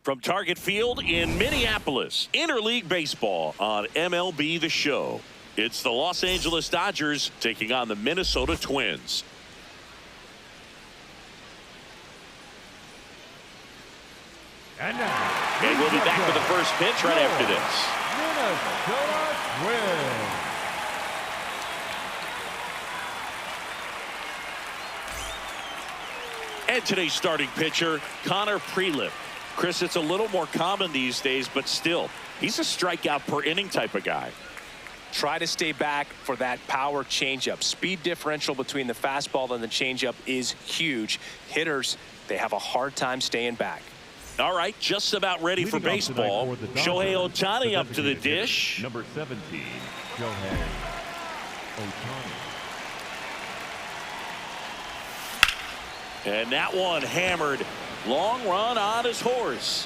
From Target Field in Minneapolis, interleague baseball on MLB The Show. It's the Los Angeles Dodgers taking on the Minnesota Twins. And now, and we'll be back with the first pitch right after this. Minnesota Twins. And today's starting pitcher, Prielipp. Chris, it's a little more common these days, but still, he's a strikeout per inning type of guy. Try to stay back for that power changeup. Speed differential between the fastball and the changeup is huge. Hitters, they have a hard time staying back. All right, just about ready for baseball. Shohei Ohtani up to the dish. Number 17, Shohei Ohtani. And that one hammered. Long run on his horse.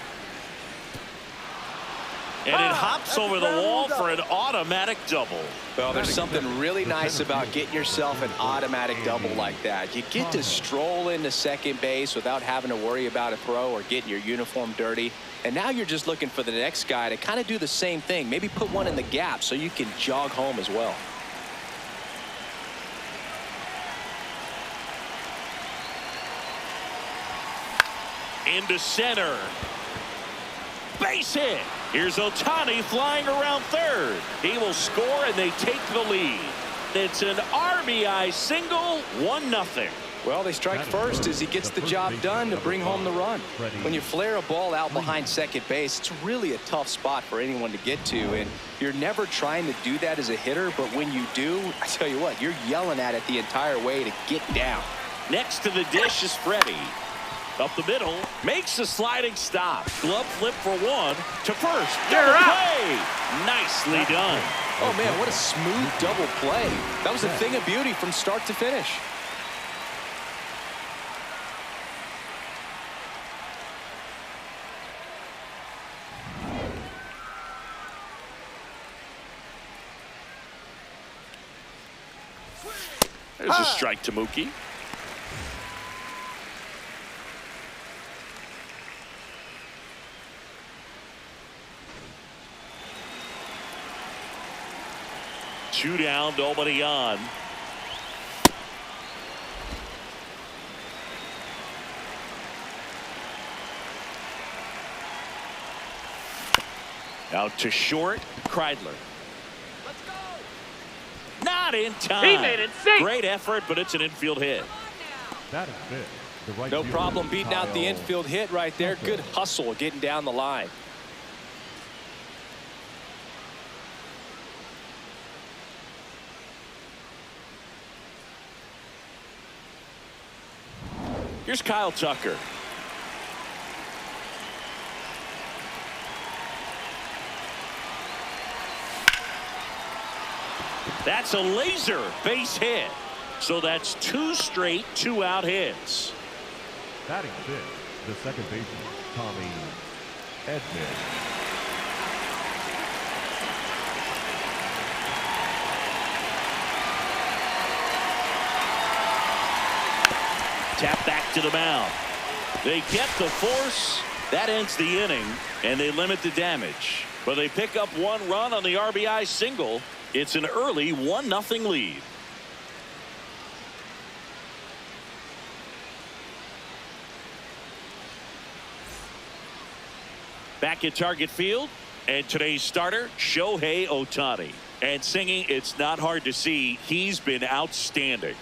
And it hops over the wall for an automatic double. Well, there's something really nice about getting yourself an automatic double like that. You get to stroll into second base without having to worry about a throw or getting your uniform dirty. And now you're just looking for the next guy to kind of do the same thing. Maybe put one in the gap so you can jog home as well. Into center. Base hit. Here's Ohtani flying around third. He will score and they take the lead. It's an RBI single, 1-0. Well, they strike first as he gets the job done to bring home the run. When you flare a ball out behind second base, it's really a tough spot for anyone to get to. And you're never trying to do that as a hitter. But when you do, I tell you what, you're yelling at it the entire way to get down. Next to the dish is Freddie. Up the middle, makes a sliding stop. Glove flip for one to first. Double play. Nicely done. Oh, man, what a smooth double play. That was a thing of beauty from start to finish. There's a strike to Mookie. Two down, nobody on. Out to short, Kreidler. Let's go. Not in time. He made it safe. Great effort, but it's an infield hit. That is it. The right No fielder, problem beating out the Kyle. infield hit right there. Good hustle getting down the line. Here's Kyle Tucker. That's a laser base hit. So that's two straight two-out hits. Batting fifth, the second baseman, Tommy Edman. Tap back to the mound. They get the force. That ends the inning, and they limit the damage. But they pick up one run on the RBI single. It's an early 1-0 lead. Back at Target Field, and today's starter, Shohei Ohtani. And singing, it's not hard to see, he's been outstanding.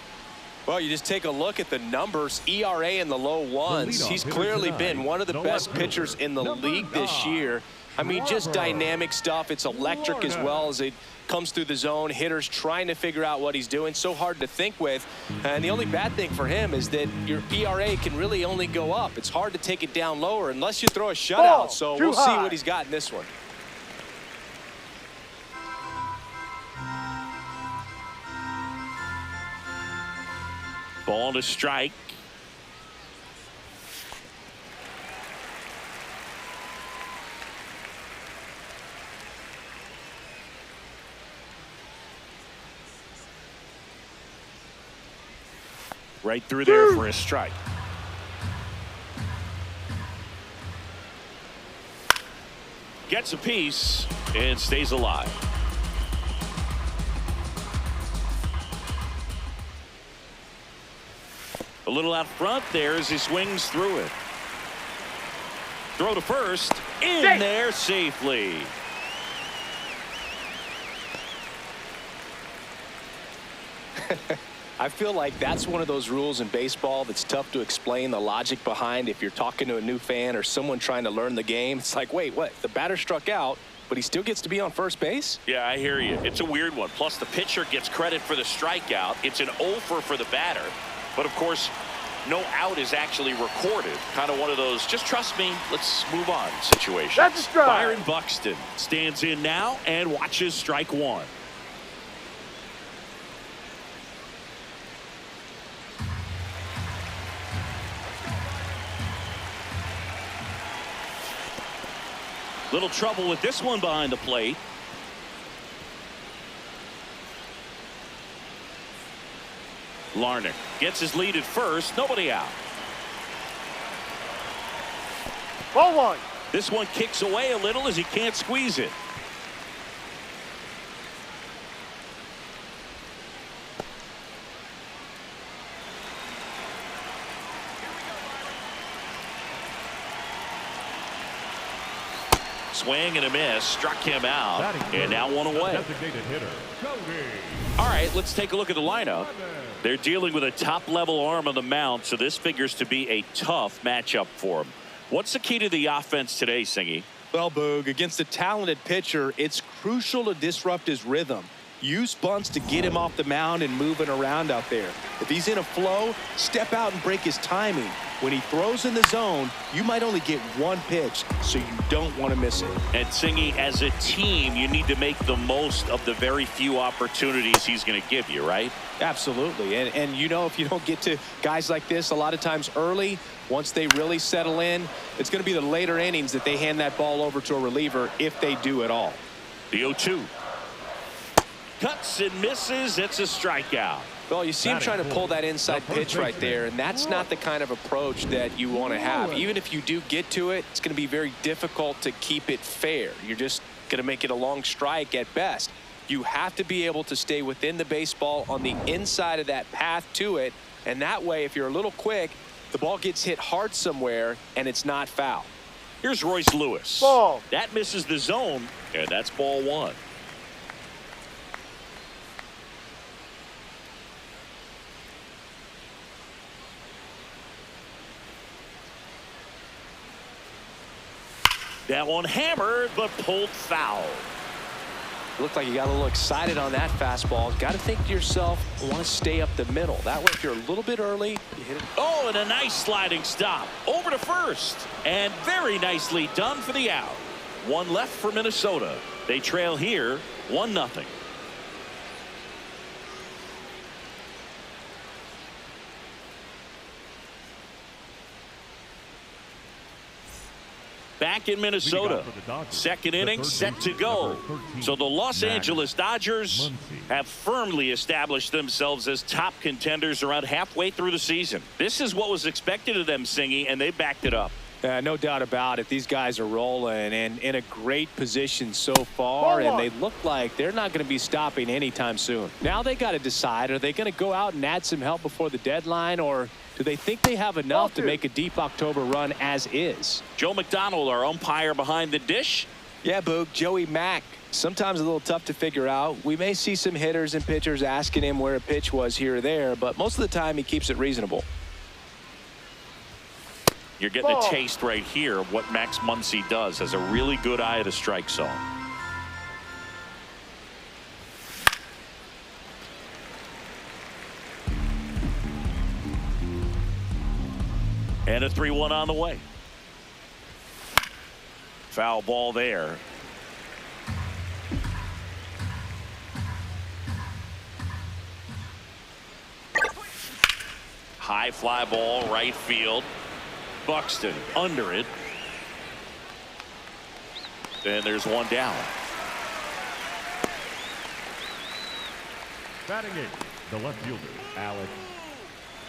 Well, you just take a look at the numbers, ERA in the low ones. He's clearly been one of the best pitchers in the league this year. I mean, just dynamic stuff. It's electric as well as it comes through the zone. Hitters trying to figure out what he's doing. So hard to think with. And the only bad thing for him is that your ERA can really only go up. It's hard to take it down lower unless you throw a shutout. So we'll see what he's got in this one. Ball to strike. Right through there for a strike. gets a piece and stays alive. A little out front there as he swings through it. Throw to first, in there safely. I feel like that's one of those rules in baseball that's tough to explain the logic behind. If you're talking to a new fan or someone trying to learn the game, it's like, wait, what? The batter struck out, but he still gets to be on first base? Yeah, I hear you. It's a weird one. Plus, the pitcher gets credit for the strikeout. It's an offer for the batter. But, of course, no out is actually recorded. Kind of one of those, just trust me, let's move on situations. That's a strike. Byron Buxton stands in now and watches strike one. Little trouble with this one behind the plate. Larnach gets his lead at first. Nobody out. Ball one. This one kicks away a little as he can't squeeze it. Swing and a miss, struck him out, and now one away. Designated hitter, Cody. All right, let's take a look at the lineup. They're dealing with a top-level arm on the mound, so this figures to be a tough matchup for him. What's the key to the offense today, Singy? Well, Boog, against a talented pitcher, it's crucial to disrupt his rhythm. Use bunts to get him off the mound and moving around out there. If he's in a flow, step out and break his timing. When he throws in the zone, you might only get one pitch, so you don't want to miss it. And Singy, as a team, you need to make the most of the very few opportunities he's going to give you, right? Absolutely. And you know, if you don't get to guys like this a lot of times early, once they really settle in, it's going to be the later innings that they hand that ball over to a reliever if they do at all. The 0-2. Cuts and misses. It's a strikeout. Well, you see him trying to pull that inside pitch right there, and that's not the kind of approach that you want to have. Even if you do get to it, it's going to be very difficult to keep it fair. You're just going to make it a long strike at best. You have to be able to stay within the baseball on the inside of that path to it, and that way, if you're a little quick, the ball gets hit hard somewhere, and it's not foul. Here's Royce Lewis. Ball. That misses the zone, and that's ball one. That one hammered, but pulled foul. Looked like you got a little excited on that fastball. Got to think to yourself, want to stay up the middle. That way, if you're a little bit early, you hit it. Oh, and a nice sliding stop. Over to first. And very nicely done for the out. One left for Minnesota. They trail here 1-0. Back in Minnesota, second inning set to go. So the Los Angeles Dodgers have firmly established themselves as top contenders around halfway through the season. This is what was expected of them, Singy, and they backed it up. No doubt about it. These guys are rolling and in a great position so far, and they look like they're not going to be stopping anytime soon. Now they got to decide, are they going to go out and add some help before the deadline, or do they think they have enough to make a deep October run as is? Joe McDonald, our umpire behind the dish. Yeah, Boog, Joey Mack. Sometimes a little tough to figure out. We may see some hitters and pitchers asking him where a pitch was here or there, but most of the time he keeps it reasonable. You're getting a taste right here of what Max Muncy does. Has a really good eye at the strike zone. And a 3-1 on the way. Foul ball there. High fly ball, right field. Buxton under it. And there's one down. Batting eighth, the left fielder, Alex.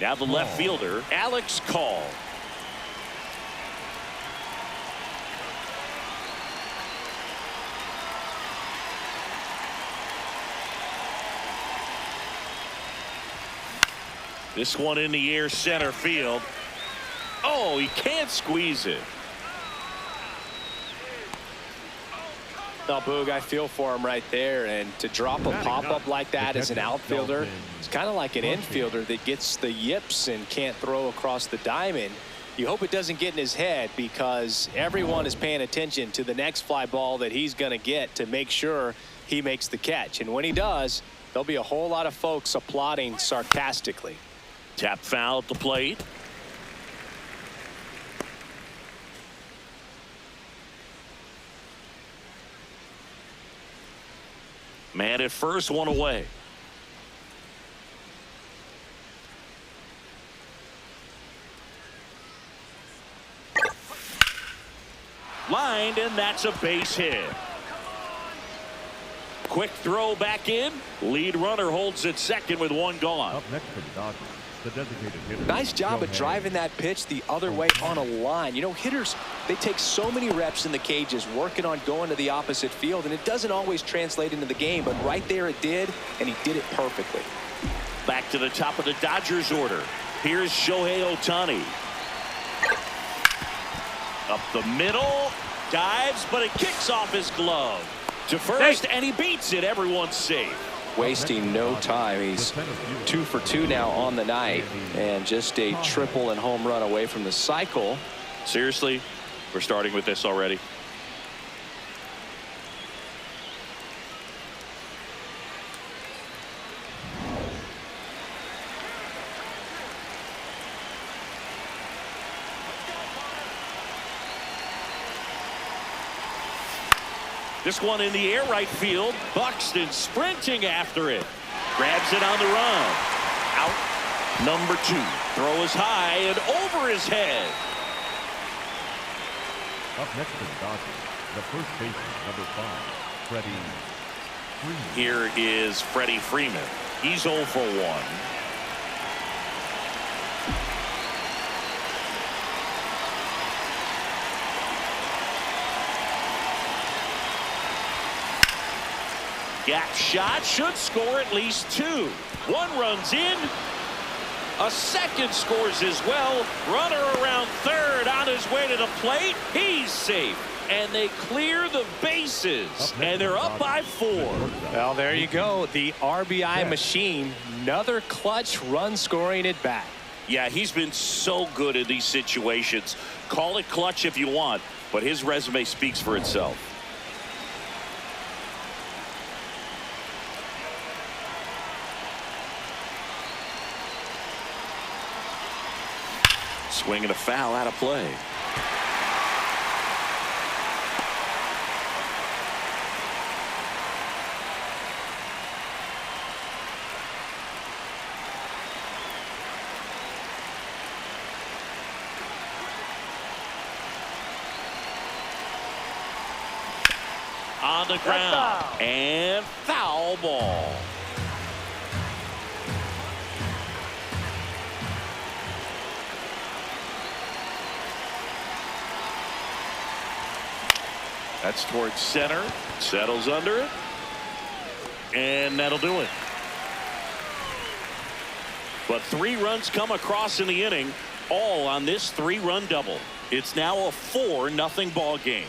Now the left fielder, Alex Call. This one in the air, center field. Oh, he can't squeeze it. Now, Boog, I feel for him right there. And to drop a pop-up like that as an outfielder, it's kind of like an infielder that gets the yips and can't throw across the diamond. You hope it doesn't get in his head, because everyone is paying attention to the next fly ball that he's going to get to make sure he makes the catch. And when he does, there'll be a whole lot of folks applauding sarcastically. Tap foul at the plate. Man at first, one away. Lined, and that's a base hit. Quick throw back in. Lead runner holds at second with one gone. Up next for the Dodgers, the designated hitter. Nice job of driving that pitch the other way on a line. You know, hitters, they take so many reps in the cages working on going to the opposite field, and it doesn't always translate into the game, but right there it did, and he did it perfectly. Back to the top of the Dodgers order. Here's Shohei Ohtani. Up the middle, dives, but it kicks off his glove. To first, and he beats it. Everyone's safe. Wasting no time. He's 2 for 2 now on the night, and just a triple and home run away from the cycle. Seriously, we're starting with this already. This one in the air, right field. Buxton sprinting after it. Grabs it on the run. Out. Number 2. Throw is high and over his head. Up next for the Dodgers, the first baseman, number 5, Freddie Freeman. Here is Freddie Freeman. He's 0 for 1. Gap shot, should score at least 2. One runs in. A second scores as well. Runner around third on his way to the plate. He's safe. And they clear the bases. And they're up by 4. Well, there you go. The RBI machine. Another clutch run scoring at bat. Yeah, he's been so good in these situations. Call it clutch if you want, but his resume speaks for itself. Swinging a foul out of play. On the ground. And foul ball. That's towards center. Settles under it. And that'll do it. But 3 runs come across in the inning, all on this 3-run double. It's now a 4-0 ball game.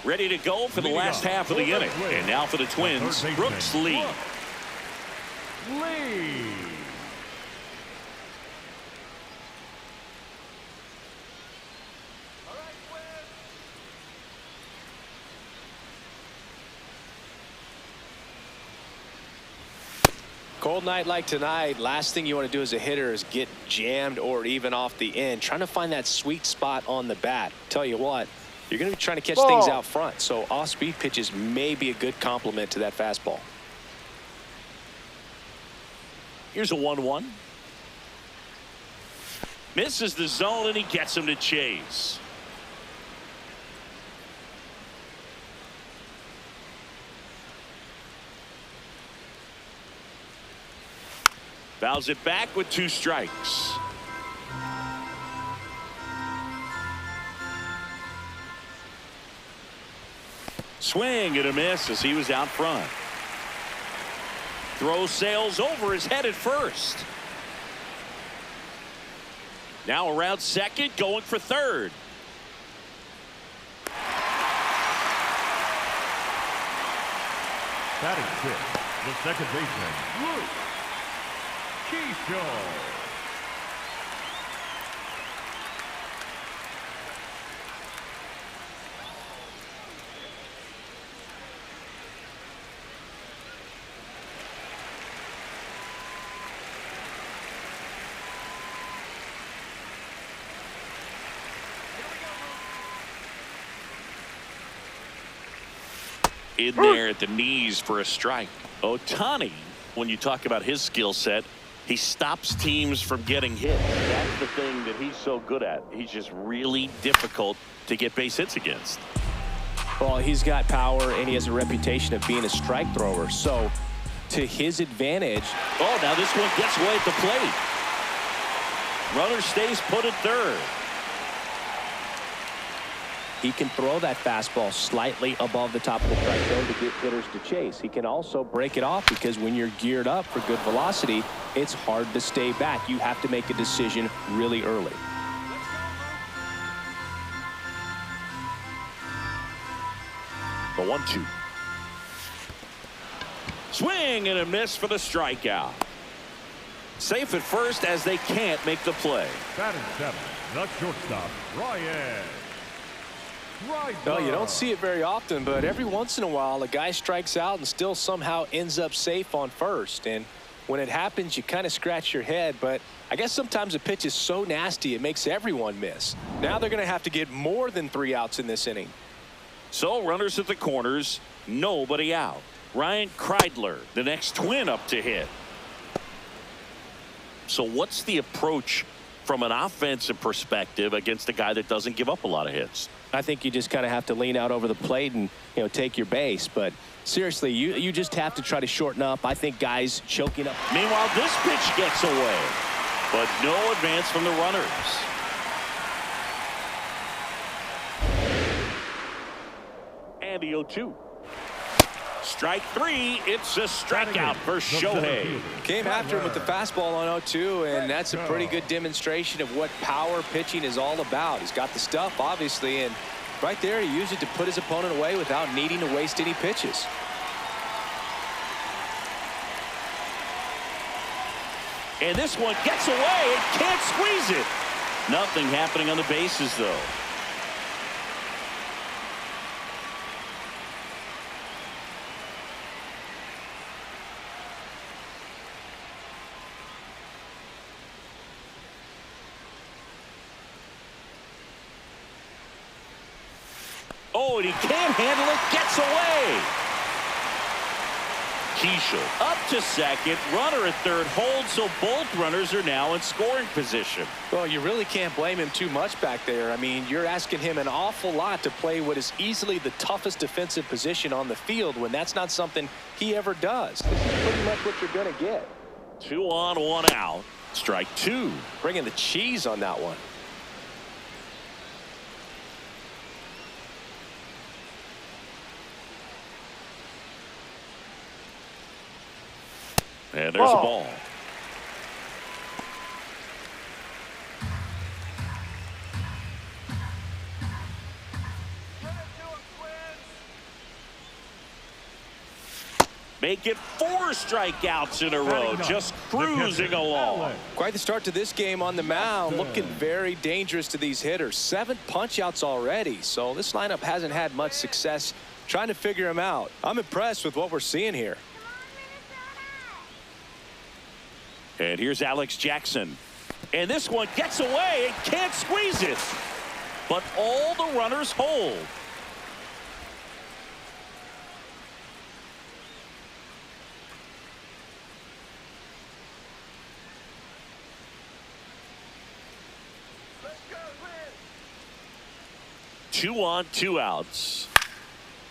Ready to go for the last half of the inning. And now for the Twins, Brooks Lee. Cold night like tonight, last thing you want to do as a hitter is get jammed or even off the end. Trying to find that sweet spot on the bat. Tell you what, you're going to be trying to catch things out front, so off-speed pitches may be a good complement to that fastball. Here's a 1-1. Misses the zone, and he gets him to chase. Fouls it back with 2 strikes. Swing. Swing and a miss as he was out front. Throw sails over his head at first. Now around second, going for third. Batting fifth, the second baseman, Luke Keyshaw. In there at the knees for a strike. Ohtani, when you talk about his skill set, he stops teams from getting hit. That's the thing that he's so good at. He's just really difficult to get base hits against. Well, he's got power, and he has a reputation of being a strike thrower. So, to his advantage. Oh, now this one gets away at the plate. Runner stays put at third. He can throw that fastball slightly above the top of the strike zone to get hitters to chase. He can also break it off because when you're geared up for good velocity, it's hard to stay back. You have to make a decision really early. The 1-2. Swing and a miss for the strikeout. Safe at first as they can't make the play. Batting seventh, the shortstop, Ryan. Well, you don't see it very often, but every once in a while, a guy strikes out and still somehow ends up safe on first. And when it happens, you kind of scratch your head. But I guess sometimes a pitch is so nasty, it makes everyone miss. Now they're going to have to get more than 3 outs in this inning. So runners at the corners, nobody out. Ryan Kreidler, the next Twin up to hit. So what's the approach from an offensive perspective against a guy that doesn't give up a lot of hits? I think you just kind of have to lean out over the plate and, take your base. But seriously, you just have to try to shorten up. I think guys choking up. Meanwhile, this pitch gets away, but no advance from the runners. And the 0-2. Strike 3. It's a strikeout for Shohei. Came after him with the fastball on 0-2, and that's a pretty good demonstration of what power pitching is all about. He's got the stuff, obviously, and right there he used it to put his opponent away without needing to waste any pitches. And this one gets away and can't squeeze it. Nothing happening on the bases, though. Oh, and he can't handle it. Gets away. Keyshaw up to second. Runner at third holds, so both runners are now in scoring position. Well, you really can't blame him too much back there. I mean, you're asking him an awful lot to play what is easily the toughest defensive position on the field when that's not something he ever does. This is pretty much what you're going to get. 2 on, 1 out. Strike 2. Bringing the cheese on that one. And there's a ball. Make it 4 strikeouts in a row, just cruising along. Quite the start to this game on the mound, looking very dangerous to these hitters. 7 punch-outs already, so this lineup hasn't had much success trying to figure him out. I'm impressed with what we're seeing here. And here's Alex Jackson. And this one gets away and can't squeeze it. But all the runners hold. Two on, 2 outs.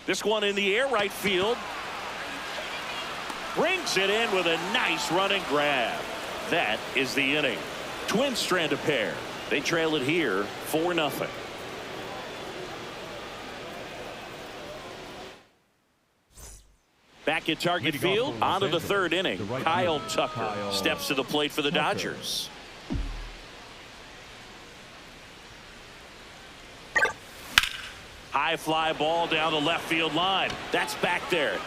This one in the air, right field. Brings it in with a nice running grab. That is the inning. Twins strand a pair. They trail it here 4-0. Back at target field, on to the third inning. Kyle Tucker steps to the plate for the Dodgers. High fly ball down the left field line. That's back there.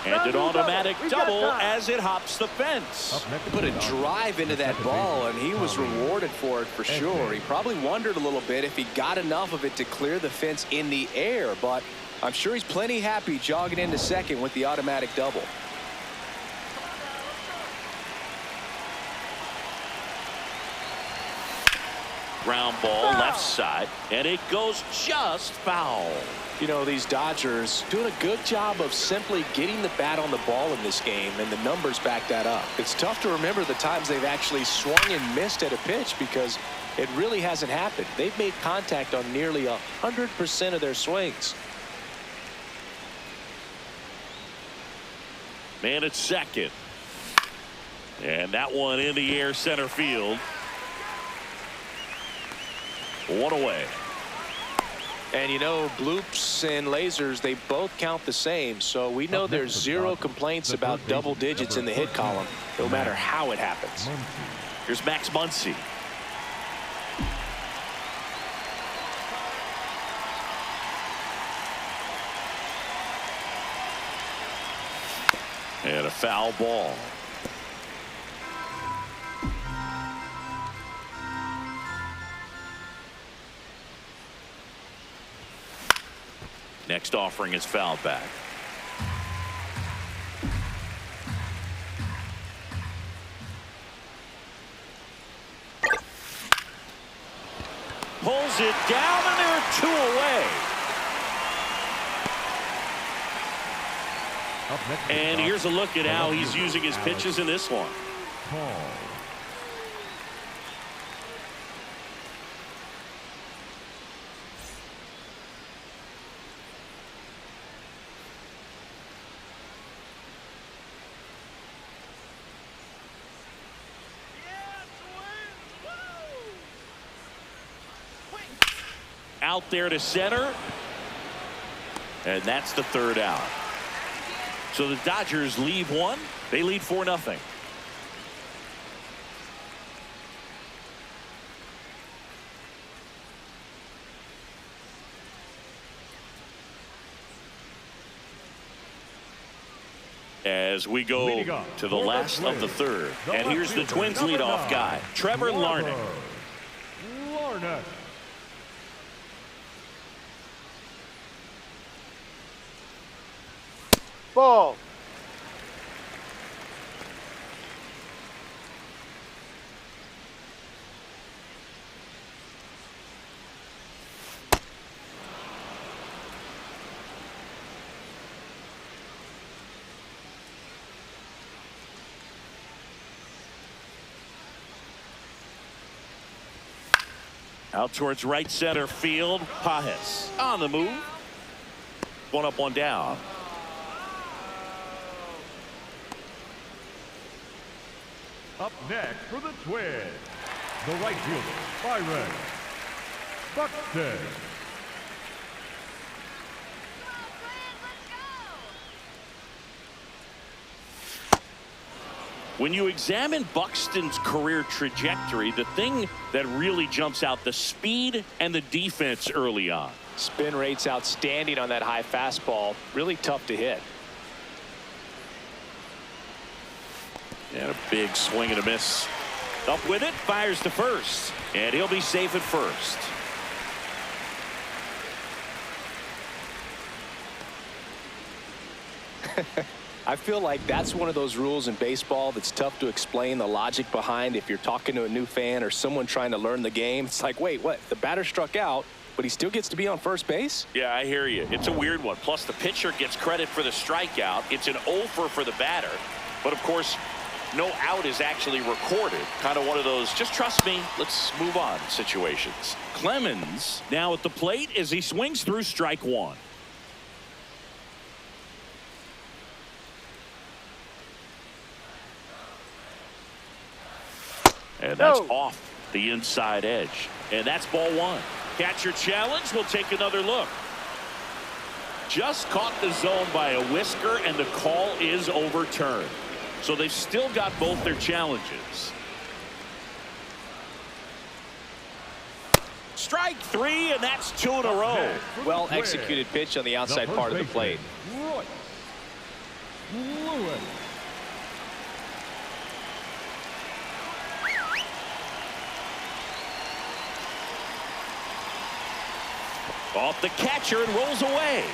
And an automatic double as it hops the fence. Put a drive into that ball, and he was rewarded for it for sure. He probably wondered a little bit if he got enough of it to clear the fence in the air, but I'm sure he's plenty happy jogging into second with the automatic double. Ground ball left side, and it goes just foul. You know, these Dodgers doing a good job of simply getting the bat on the ball in this game, and the numbers back that up. It's tough to remember the times they've actually swung and missed at a pitch because it really hasn't happened. They've made contact on nearly 100% of their swings. Man at second. And that one in the air center field. One away. And you know, bloops and lasers, they both count the same, so we know there's zero complaints about double digits in the hit column, no matter how it happens. Here's Max Muncy. And a foul ball. Next offering is fouled back. Pulls it down, and there are two away. And here's a look at how he's using his pitches in this one. Out there to center, and that's the third out. So the Dodgers leave one. They lead 4-0. As we go to the last of the third, and here's the Twins leadoff guy, Trevor Larnach. Ball. Out towards right center field. Pajes on the move. One up, one down. Up next for the Twins, the right fielder, Byron Buxton. When you examine Buxton's career trajectory, the thing that really jumps out, the speed and the defense early on. Spin rate's outstanding on that high fastball. Really tough to hit. And a big swing and a miss. Up with it, fires to first. And he'll be safe at first. I feel like that's one of those rules in baseball that's tough to explain the logic behind if you're talking to a new fan or someone trying to learn the game. It's like, wait, what? The batter struck out, but he still gets to be on first base? Yeah, I hear you. It's a weird one. Plus, the pitcher gets credit for the strikeout. It's an over for the batter. But, of course, no out is actually recorded. Kind of one of those, just trust me, let's move on situations. Clemens now at the plate as he swings through strike one. And that's off the inside edge. And that's ball one. Catcher challenge. We'll take another look. just caught the zone by a whisker, and the call is overturned. So they've still got both their challenges. Strike three, and that's 2 in a row. Well executed pitch on the outside part of the plate. Off the catcher and rolls away.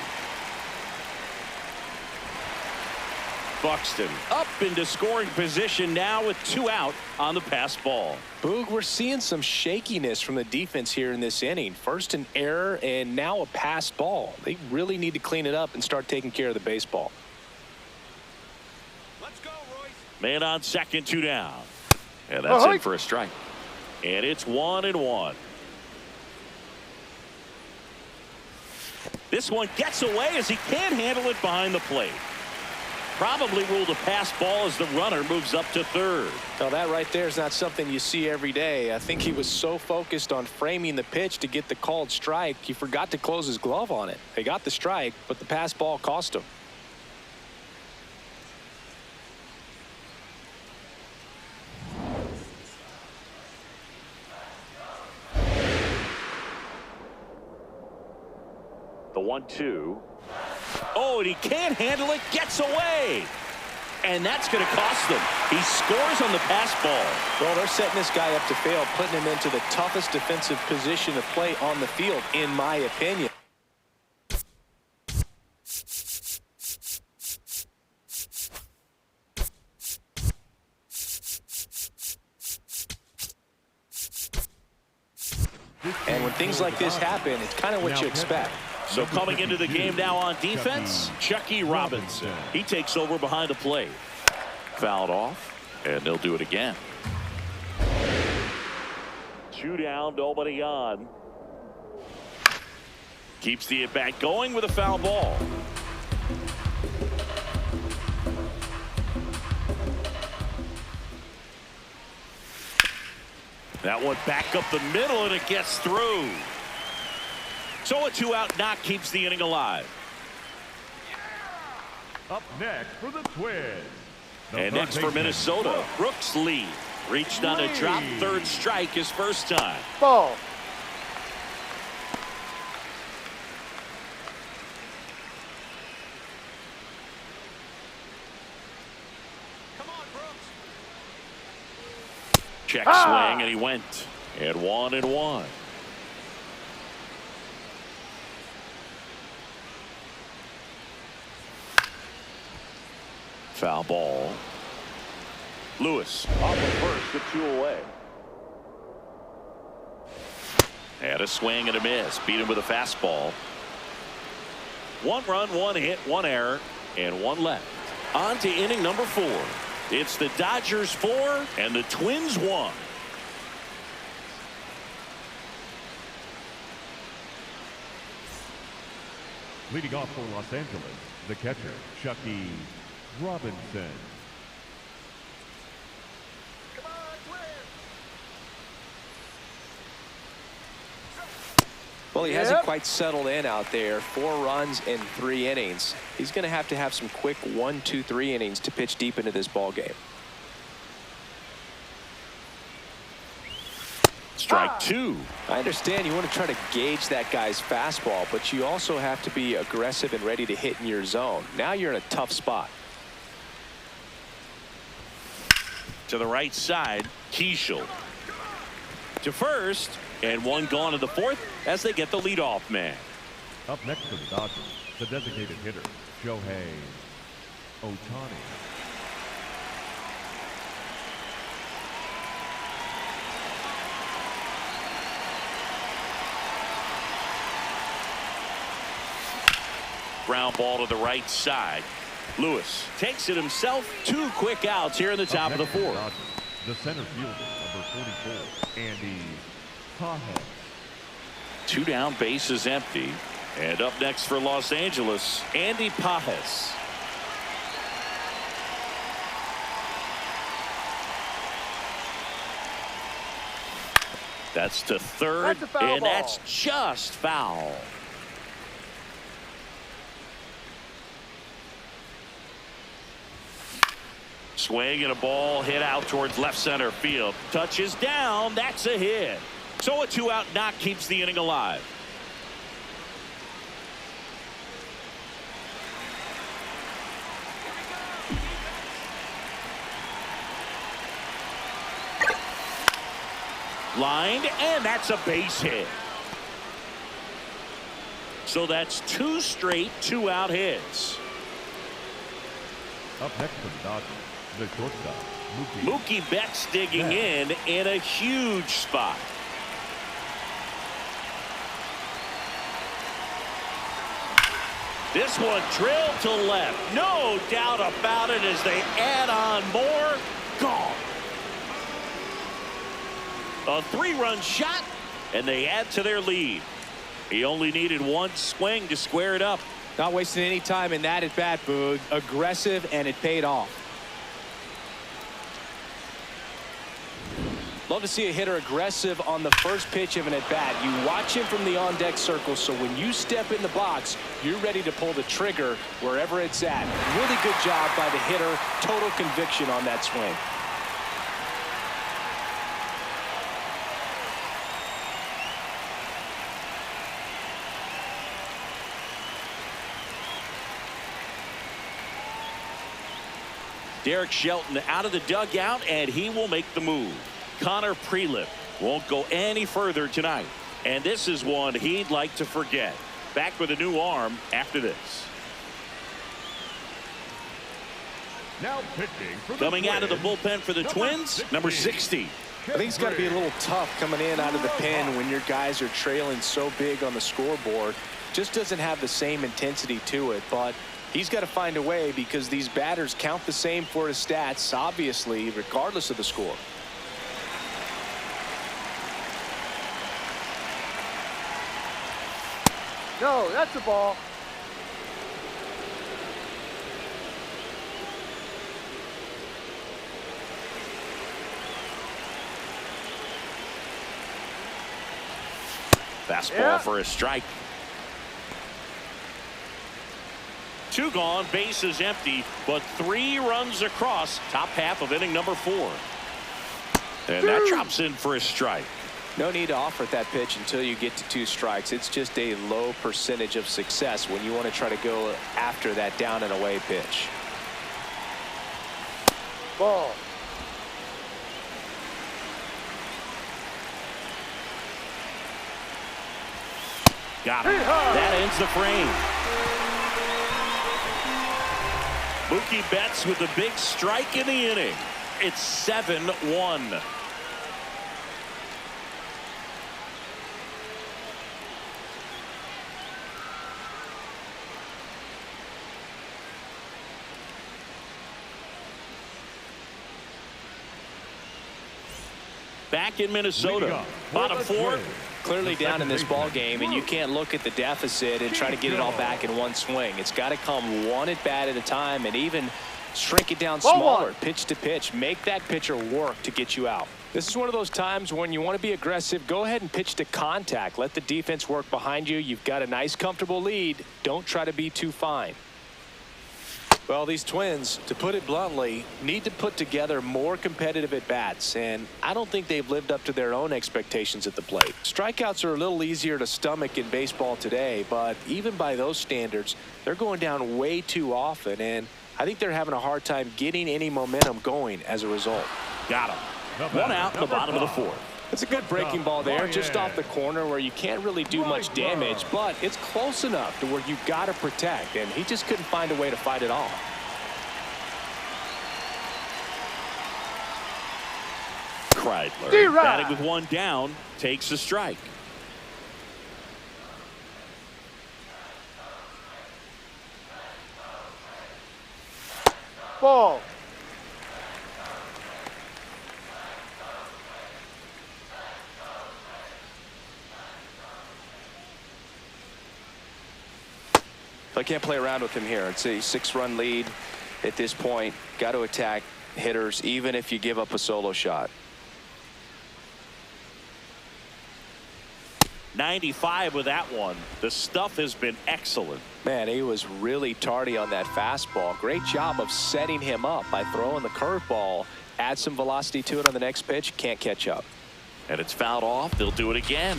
Buxton up into scoring position now with 2 out on the pass ball. Boog, we're seeing some shakiness from the defense here in this inning. First an error and now a pass ball. They really need to clean it up and start taking care of the baseball. Let's go, Royce. Man on second, 2 down. And that's in for a strike. And it's 1-1. This one gets away as he can't handle it behind the plate. Probably ruled a pass ball as the runner moves up to third. Now that right there is not something you see every day. I think he was so focused on framing the pitch to get the called strike, he forgot to close his glove on it. They got the strike, but the pass ball cost him. The 1-2. Oh, and he can't handle it. Gets away. And that's going to cost them. He scores on the pass ball. Well, they're setting this guy up to fail, putting him into the toughest defensive position to play on the field, in my opinion. And when things like this happen, it's kind of what you expect. So coming into the game now on defense, Chucky Robinson. He takes over behind the plate. Fouled off, and they'll do it again. 2 down, nobody on. Keeps the at-bat going with a foul ball. That one back up the middle, and it gets through. So a 2-out knock keeps the inning alive. Up next for the Twins. And next for Minnesota, Brooks Lee. Reached on a drop third strike his first time. Ball. Come on, Brooks. Check swing, and he went. And 1-1. Foul ball. Lewis off the first with 2 away. Had a swing and a miss. Beat him with a fastball. 1 run, 1 hit, 1 error, and 1 left. On to inning number 4. It's the Dodgers 4 and the Twins 1. Leading off for Los Angeles, the catcher, Chucky Robinson. Well, he hasn't quite settled in out there. 4 runs in 3 innings. He's going to have some quick 1, 2, 3 innings to pitch deep into this ball game. Strike 2. I understand you want to try to gauge that guy's fastball, but you also have to be aggressive and ready to hit in your zone. Now you're in a tough spot. To the right side, Keishel. To first, and 1 gone to the 4th as they get the leadoff man. Up next for the Dodgers, the designated hitter, Shohei Ohtani. Ground ball to the right side. Lewis takes it himself. 2 quick outs here in the top of the 4th. Dodgers, the center fielder, number 44, Andy Pajes. 2 down, bases empty. And up next for Los Angeles, Andy Pajes. That's to third, That's a foul and ball. that's just foul. Swing and a ball hit out towards left center field. Touches down. That's a hit. So a 2-out knock keeps the inning alive. Lined, and that's a base hit. So that's 2 straight 2-out hits. Up next for the Dodgers, the shortstop, Mookie Betts digging in a huge spot. This one drilled to left. No doubt about it as they add on more. Gone. A 3-run shot, and they add to their lead. He only needed 1 swing to square it up. Not wasting any time in that at bat, Boog. Aggressive, and it paid off. Love to see a hitter aggressive on the first pitch of an at bat. You watch him from the on-deck circle, so when you step in the box, you're ready to pull the trigger wherever it's at. Really good job by the hitter. Total conviction on that swing. Derek Shelton out of the dugout, and he will make the move. Connor Prielipp won't go any further tonight, and this is one he'd like to forget. Back with a new arm after this. now pitching for the Coming out of the Twins, bullpen for the Twins, number 60. I think it's got to be a little tough coming in out of the pen when your guys are trailing so big on the scoreboard. Just doesn't have the same intensity to it, but he's got to find a way because these batters count the same for his stats, obviously, regardless of the score. No, that's a ball. Fastball for a strike. 2 gone, bases empty, but 3 runs across. Top half of inning number 4. And that drops in for a strike. No need to offer that pitch until you get to 2 strikes. It's just a low percentage of success when you want to try to go after that down and away pitch. Ball. Got it. That ends the frame. Mookie Betts with the big strike in the inning. It's 7-1. Back in Minnesota. Bottom 4. Clearly down in this ball game, and you can't look at the deficit and try to get it all back in one swing. It's got to come one at bat at a time, and even shrink it down smaller, pitch to pitch. Make that pitcher work to get you out. This is one of those times when you want to be aggressive. Go ahead and pitch to contact. Let the defense work behind you. You've got a nice, comfortable lead. Don't try to be too fine. Well, these Twins, to put it bluntly, need to put together more competitive at-bats, and I don't think they've lived up to their own expectations at the plate. Strikeouts are a little easier to stomach in baseball today, but even by those standards, they're going down way too often, and I think they're having a hard time getting any momentum going as a result. Got him. 1 out in the bottom of the 4th. It's a good breaking ball there, just off the corner where you can't really do much damage, but it's close enough to where you've got to protect, and he just couldn't find a way to fight it off. Kreidler, batting with 1 down, takes a strike. Ball. I can't play around with him here. It's a 6-run lead at this point. Got to attack hitters even if you give up a solo shot. 95 with that one. The stuff has been excellent. Man, he was really tardy on that fastball. Great job of setting him up by throwing the curveball. Add some velocity to it on the next pitch. Can't catch up. And it's fouled off. They'll do it again.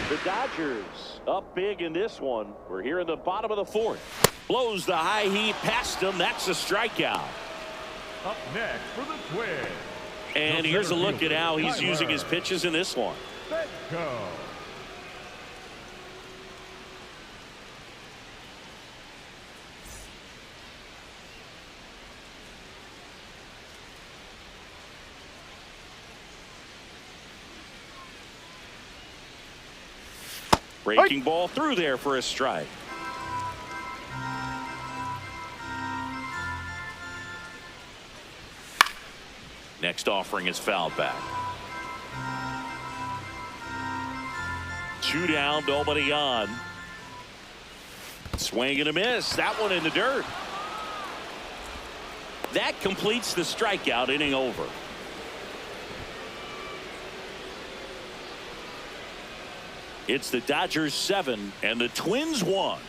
The Dodgers up big in this one. We're here in the bottom of the fourth. Blows the high heat past him. That's a strikeout. Up next for the Twins. And here's a look at how he's using his pitches in this one. Let's go. Breaking ball through there for a strike. Next offering is fouled back. 2 down, nobody on. Swing and a miss. That one in the dirt. That completes the strikeout. Inning over. It's the Dodgers 7 and the Twins 1.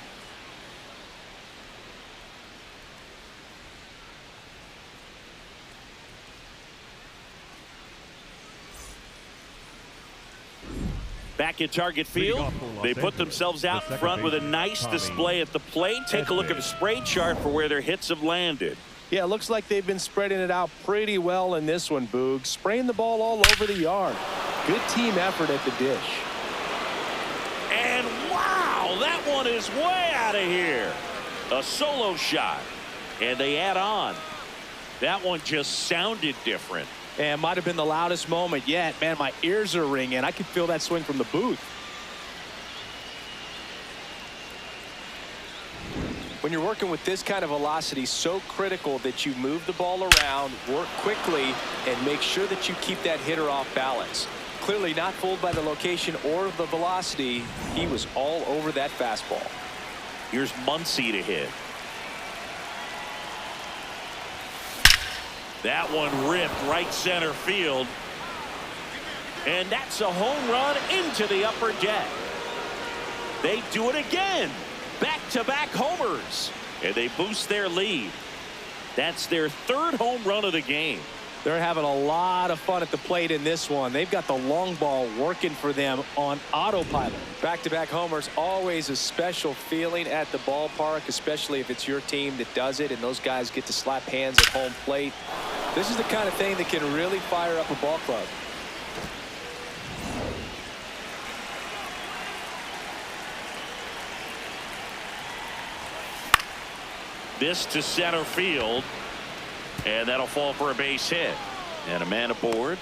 Back at Target Field, they put themselves out in front with a nice display at the plate. Take a look at the spray chart for where their hits have landed. Yeah, looks like they've been spreading it out pretty well in this one, Boog. Spraying the ball all over the yard. Good team effort at the dish. And wow, that one is way out of here. A solo shot. And they add on. That one just sounded different. And might have been the loudest moment yet. Man, my ears are ringing. I could feel that swing from the booth. When you're working with this kind of velocity, so critical that you move the ball around, work quickly, and make sure that you keep that hitter off balance. Clearly not fooled by the location or the velocity. He was all over that fastball. Here's Muncy to hit. That one ripped right center field. And that's a home run into the upper deck. They do it again. Back-to-back homers. And they boost their lead. That's their 3rd home run of the game. They're having a lot of fun at the plate in this one. They've got the long ball working for them on autopilot. Back-to-back homers, always a special feeling at the ballpark, especially if it's your team that does it and those guys get to slap hands at home plate. This is the kind of thing that can really fire up a ball club. This to center field. And that'll fall for a base hit. And a man aboard.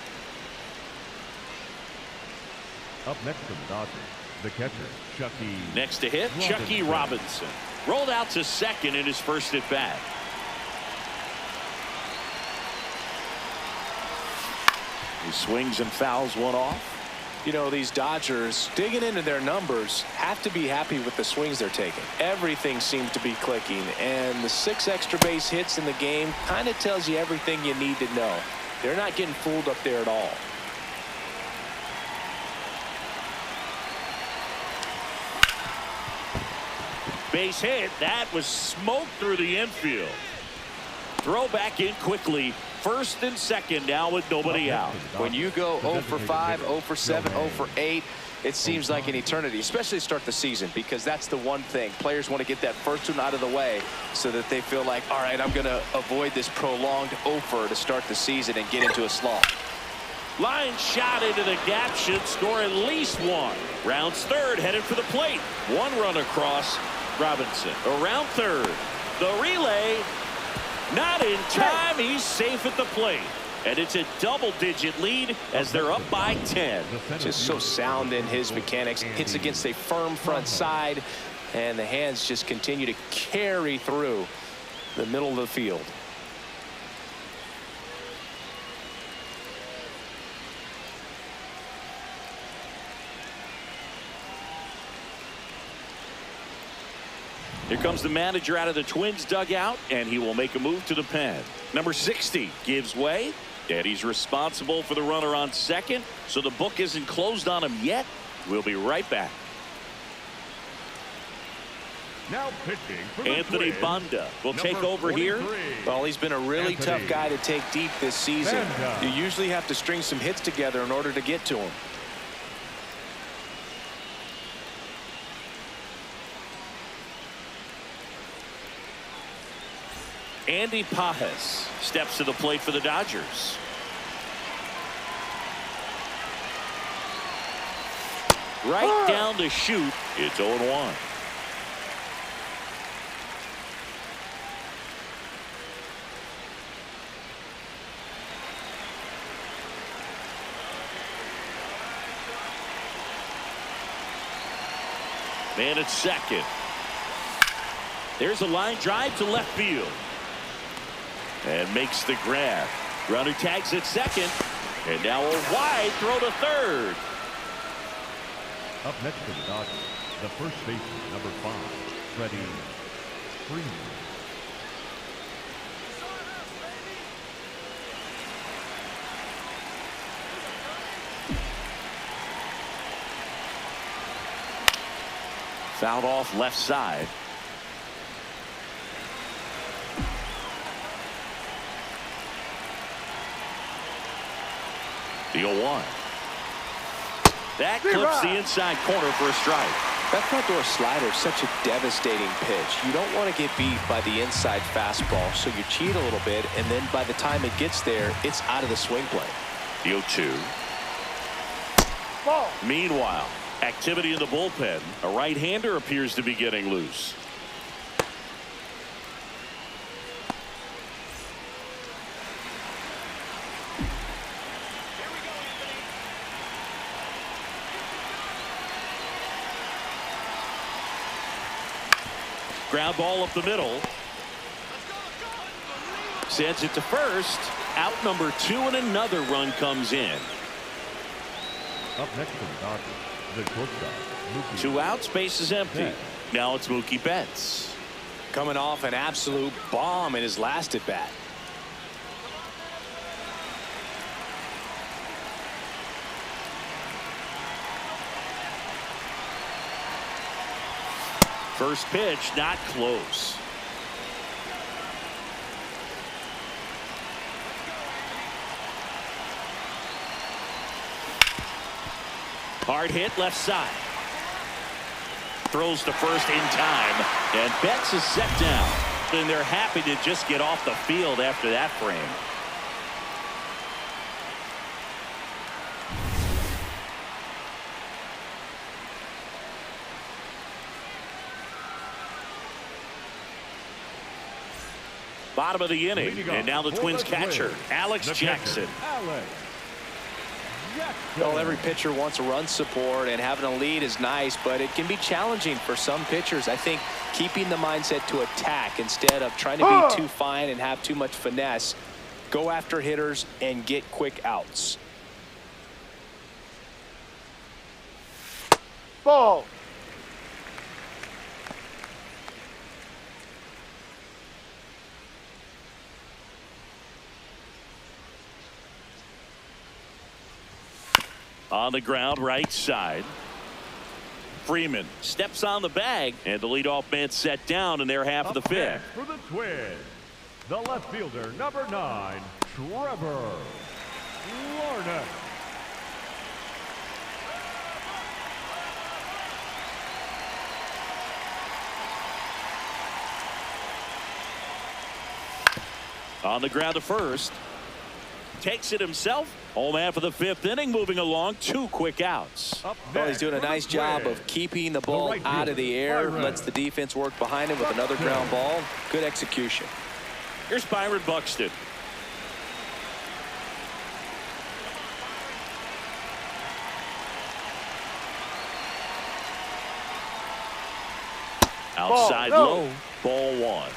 Up next for the Dodgers, the catcher, Chucky. Next to hit, Chucky Robinson. Rolled out to second in his first at bat. He swings and fouls one off. You know, these Dodgers, digging into their numbers, have to be happy with the swings they're taking. Everything seems to be clicking, and the 6 extra base hits in the game kind of tells you everything you need to know. They're not getting fooled up there at all. Base hit. That was smoked through the infield. Throw back in quickly. First and second now with nobody out. When you go 0 for 5, 0 for 7, 0 for 8, it seems like an eternity, especially to start the season, because that's the one thing. Players want to get that first one out of the way so that they feel like, all right, I'm going to avoid this prolonged 0-fer to start the season and get into a slump. Line shot into the gap, should score at least 1. Rounds third, headed for the plate. 1 run across. Robinson around third. The relay. Not in time. He's safe at the plate. And it's a double-digit lead as they're up by 10. Just so sound in his mechanics. Hits against a firm front side. And the hands just continue to carry through the middle of the field. Here comes the manager out of the Twins dugout, and he will make a move to the pen. Number 60 gives way, and he's responsible for the runner on second, so the book isn't closed on him yet. We'll be right back. Now pitching for the Anthony Twins, Banda will number take over here. 43. Well, he's been a really tough guy to take deep this season. Banda. You usually have to string some hits together in order to get to him. Andy Pajes steps to the plate for the Dodgers. Right down to shoot. It's 0-1. Man at second. There's a line drive to left field. And makes the grab. Runner tags at second. And now a wide throw to third. Up next for the Dodgers, the first baseman, number 5, Prielipp. Fouled off left side. The 0-1. That clips the inside corner for a strike. That front door slider is such a devastating pitch. You don't want to get beat by the inside fastball, so you cheat a little bit, and then by the time it gets there, it's out of the swing plane. The 0-2. Ball. Meanwhile, activity in the bullpen. A right-hander appears to be getting loose. Ground ball up the middle. Sends it to first. Out number 2, and another run comes in. Up next for the Dodgers, the shortstop, Mookie. 2 outs, base is empty. Betts. Now it's Mookie Betts. Coming off an absolute bomb in his last at bat. First pitch, not close. Hard hit left side. Throws to first in time, and Betts is set down. And they're happy to just get off the field after that frame. Bottom of the inning, and now the Twins catcher, Alex Jackson. Well, every pitcher wants a run support, and having a lead is nice, but it can be challenging for some pitchers. I think keeping the mindset to attack instead of trying to be too fine and have too much finesse, go after hitters and get quick outs. Ball. On the ground, right side. Freeman steps on the bag, and the leadoff man set down in their half of the Up fifth. next for the Twins, the left fielder, number 9, Trevor Larnach. On the ground to first. Takes it himself. Home half of the 5th inning, moving along. 2 quick outs. Well, he's doing a nice job of keeping the ball out of the air. Lets the defense work behind him with another ground ball. Good execution. Here's Byron Buxton. Outside low. Ball 1.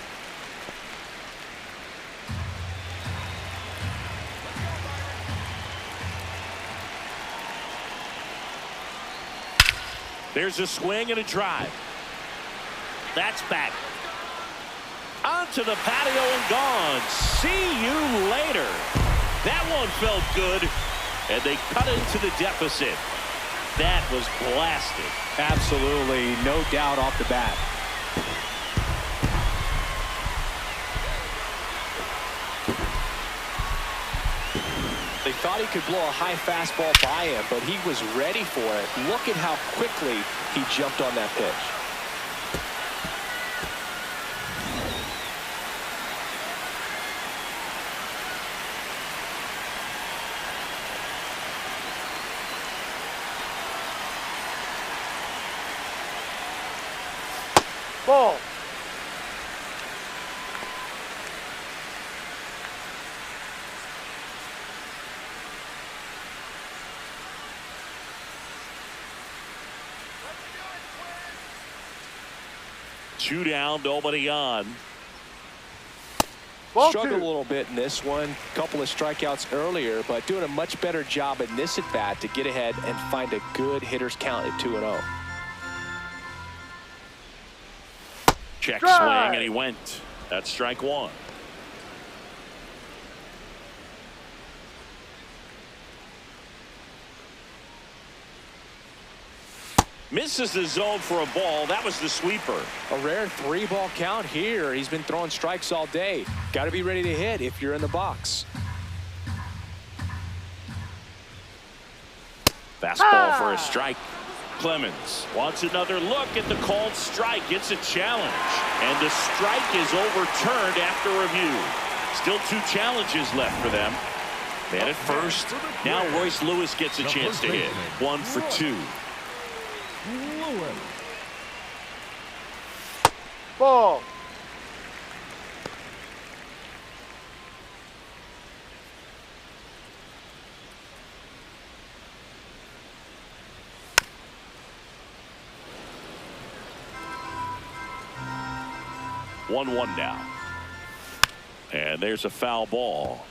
There's a swing and a drive. That's back. Onto the patio and gone. See you later. That one felt good, and they cut into the deficit. That was blasted. Absolutely, no doubt off the bat. They thought he could blow a high fastball by him, but he was ready for it. Look at how quickly he jumped on that pitch. Ball. Two down, nobody on. Ball Struggled two. a little bit in this one. Couple of strikeouts earlier, but doing a much better job in this at bat to get ahead and find a good hitter's count at 2-0. Check Drive. swing, and he went. That's strike one. Misses the zone for a ball. That was the sweeper. A rare 3-ball count here. He's been throwing strikes all day. Got to be ready to hit if you're in the box. Fastball for a strike. Clemens wants another look at the called strike. It's a challenge, and the strike is overturned after review. Still 2 challenges left for them. Man at first. Now Royce Lewis gets a chance to hit. 1 for 2. Lewis. Ball. One now. And there's a foul ball.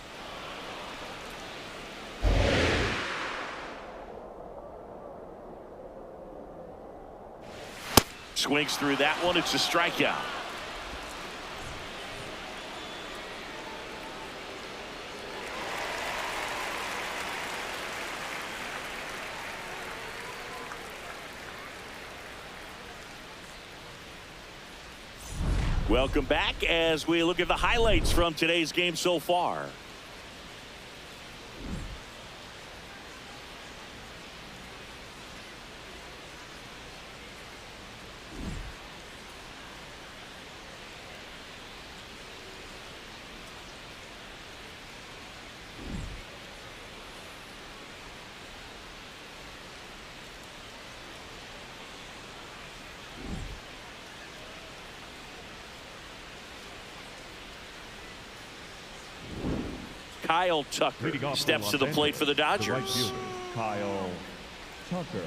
Swings through that one. It's a strikeout. Welcome back as we look at the highlights from today's game so far. Kyle Tucker steps to the plate for the Dodgers. The right fielder, Kyle Tucker.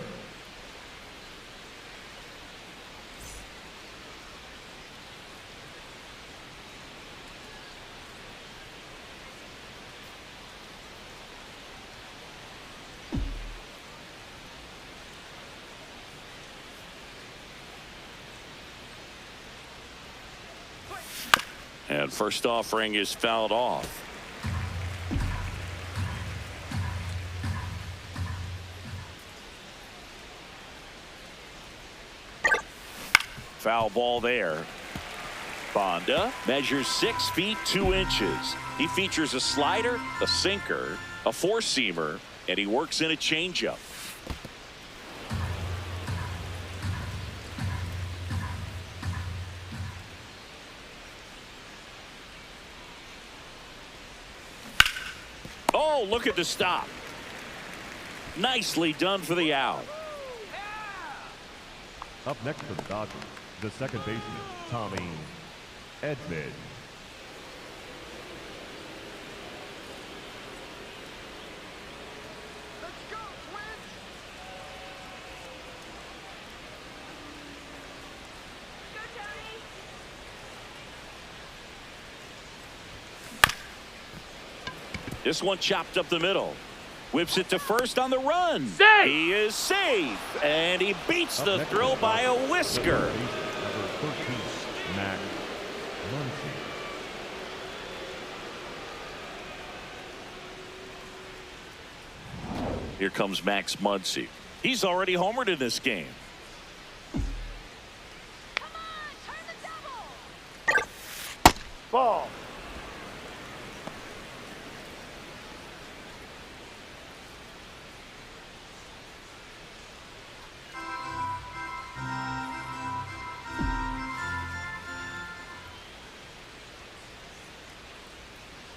And first offering is fouled off. Foul ball there. Bonda measures 6 feet 2 inches. He features a slider, a sinker, a 4-seamer, and he works in a changeup. Oh, look at the stop. Nicely done for the out. Up next for the Dodgers, the second baseman, Tommy Edman. This one chopped up the middle. Whips it to first on the run. Safe. He is safe. And he beats the throw by a whisker. Number 13, Max Muncy. Here comes Max Muncy. He's already homered in this game. Ball.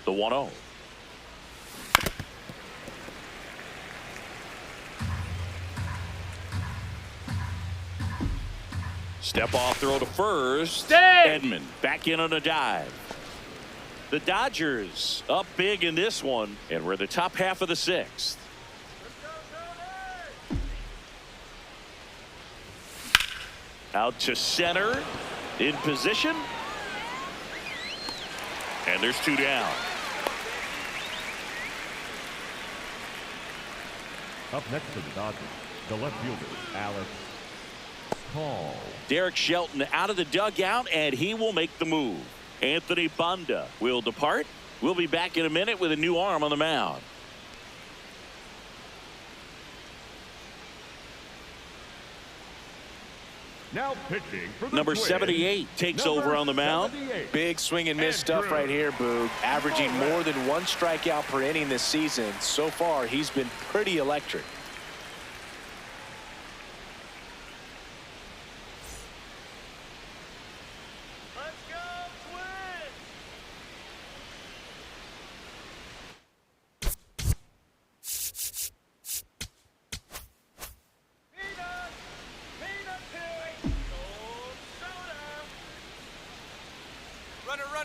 The 1-0. Step off throw to first. Stay! Edman back in on a dive. The Dodgers up big in this one, and we're in the top half of the sixth. Out to center, in position. And there's two down. Up next to the Dodgers, the left fielder, Alex Hall. Derek Shelton out of the dugout, and he will make the move. Anthony Banda will depart. We'll be back in a minute with a new arm on the mound. Now pitching for the Number Twins, 78 takes number over on the mound. 78. Big swing and miss stuff right here, Boog. Averaging more than one strikeout per inning this season. So far, he's been pretty electric. Let's go, Twins!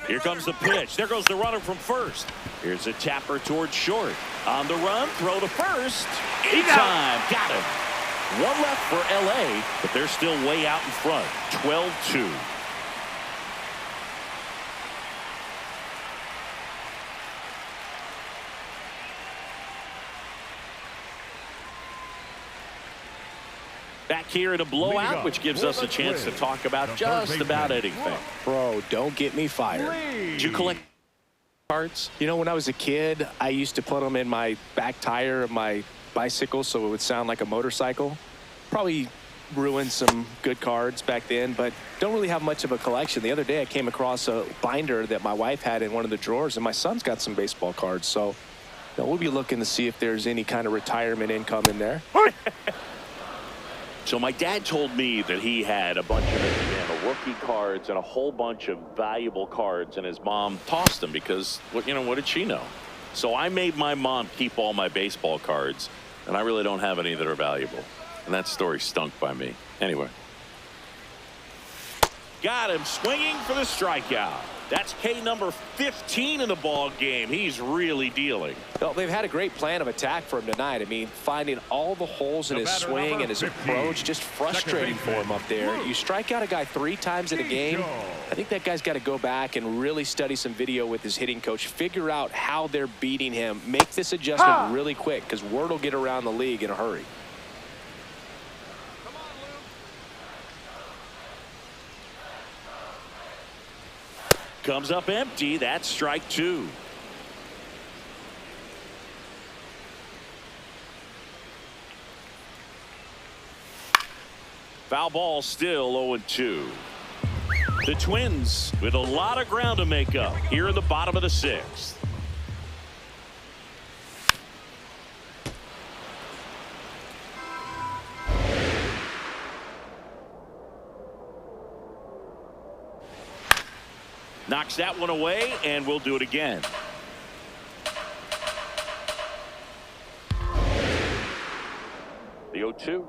Here comes the pitch. There goes the runner from first. Here's a tapper towards short. On the run, throw to first. In time. Got him. One left for L.A., but they're still way out in front. 12-2. Back here in a blowout, which gives us a chance to talk about just about anything. Bro, don't get me fired. Did you collect Cards? You know, when I was a kid, I used to put them in my back tire of my bicycle so it would sound like a motorcycle. Probably ruined some good cards back then, but don't really have much of a collection. The other day I came across a binder that my wife had in one of the drawers, and my son's got some baseball cards. So you know, we'll be looking to see if there's any kind of retirement income in there. So my dad told me that he had a bunch of rookie cards and a whole bunch of valuable cards, and his mom tossed them because, you know, what did she know? So I made my mom keep all my baseball cards, and I really don't have any that are valuable. And that story stunk by me. Anyway. Got him swinging for the strikeout. That's K number 15 in the ball game. He's really dealing. Well, they've had a great plan of attack for him tonight. I mean, finding all the holes in his swing and his approach, just frustrating for him up there. You strike out a guy 3 times in a game, I think that guy's got to go back and really study some video with his hitting coach, figure out how they're beating him, make this adjustment really quick, because word will get around the league in a hurry. Comes up empty. That's strike 2. Foul ball, still 0-2. The Twins with a lot of ground to make up here in the bottom of the 6th. Knocks that one away, and we'll do it again. The 0-2.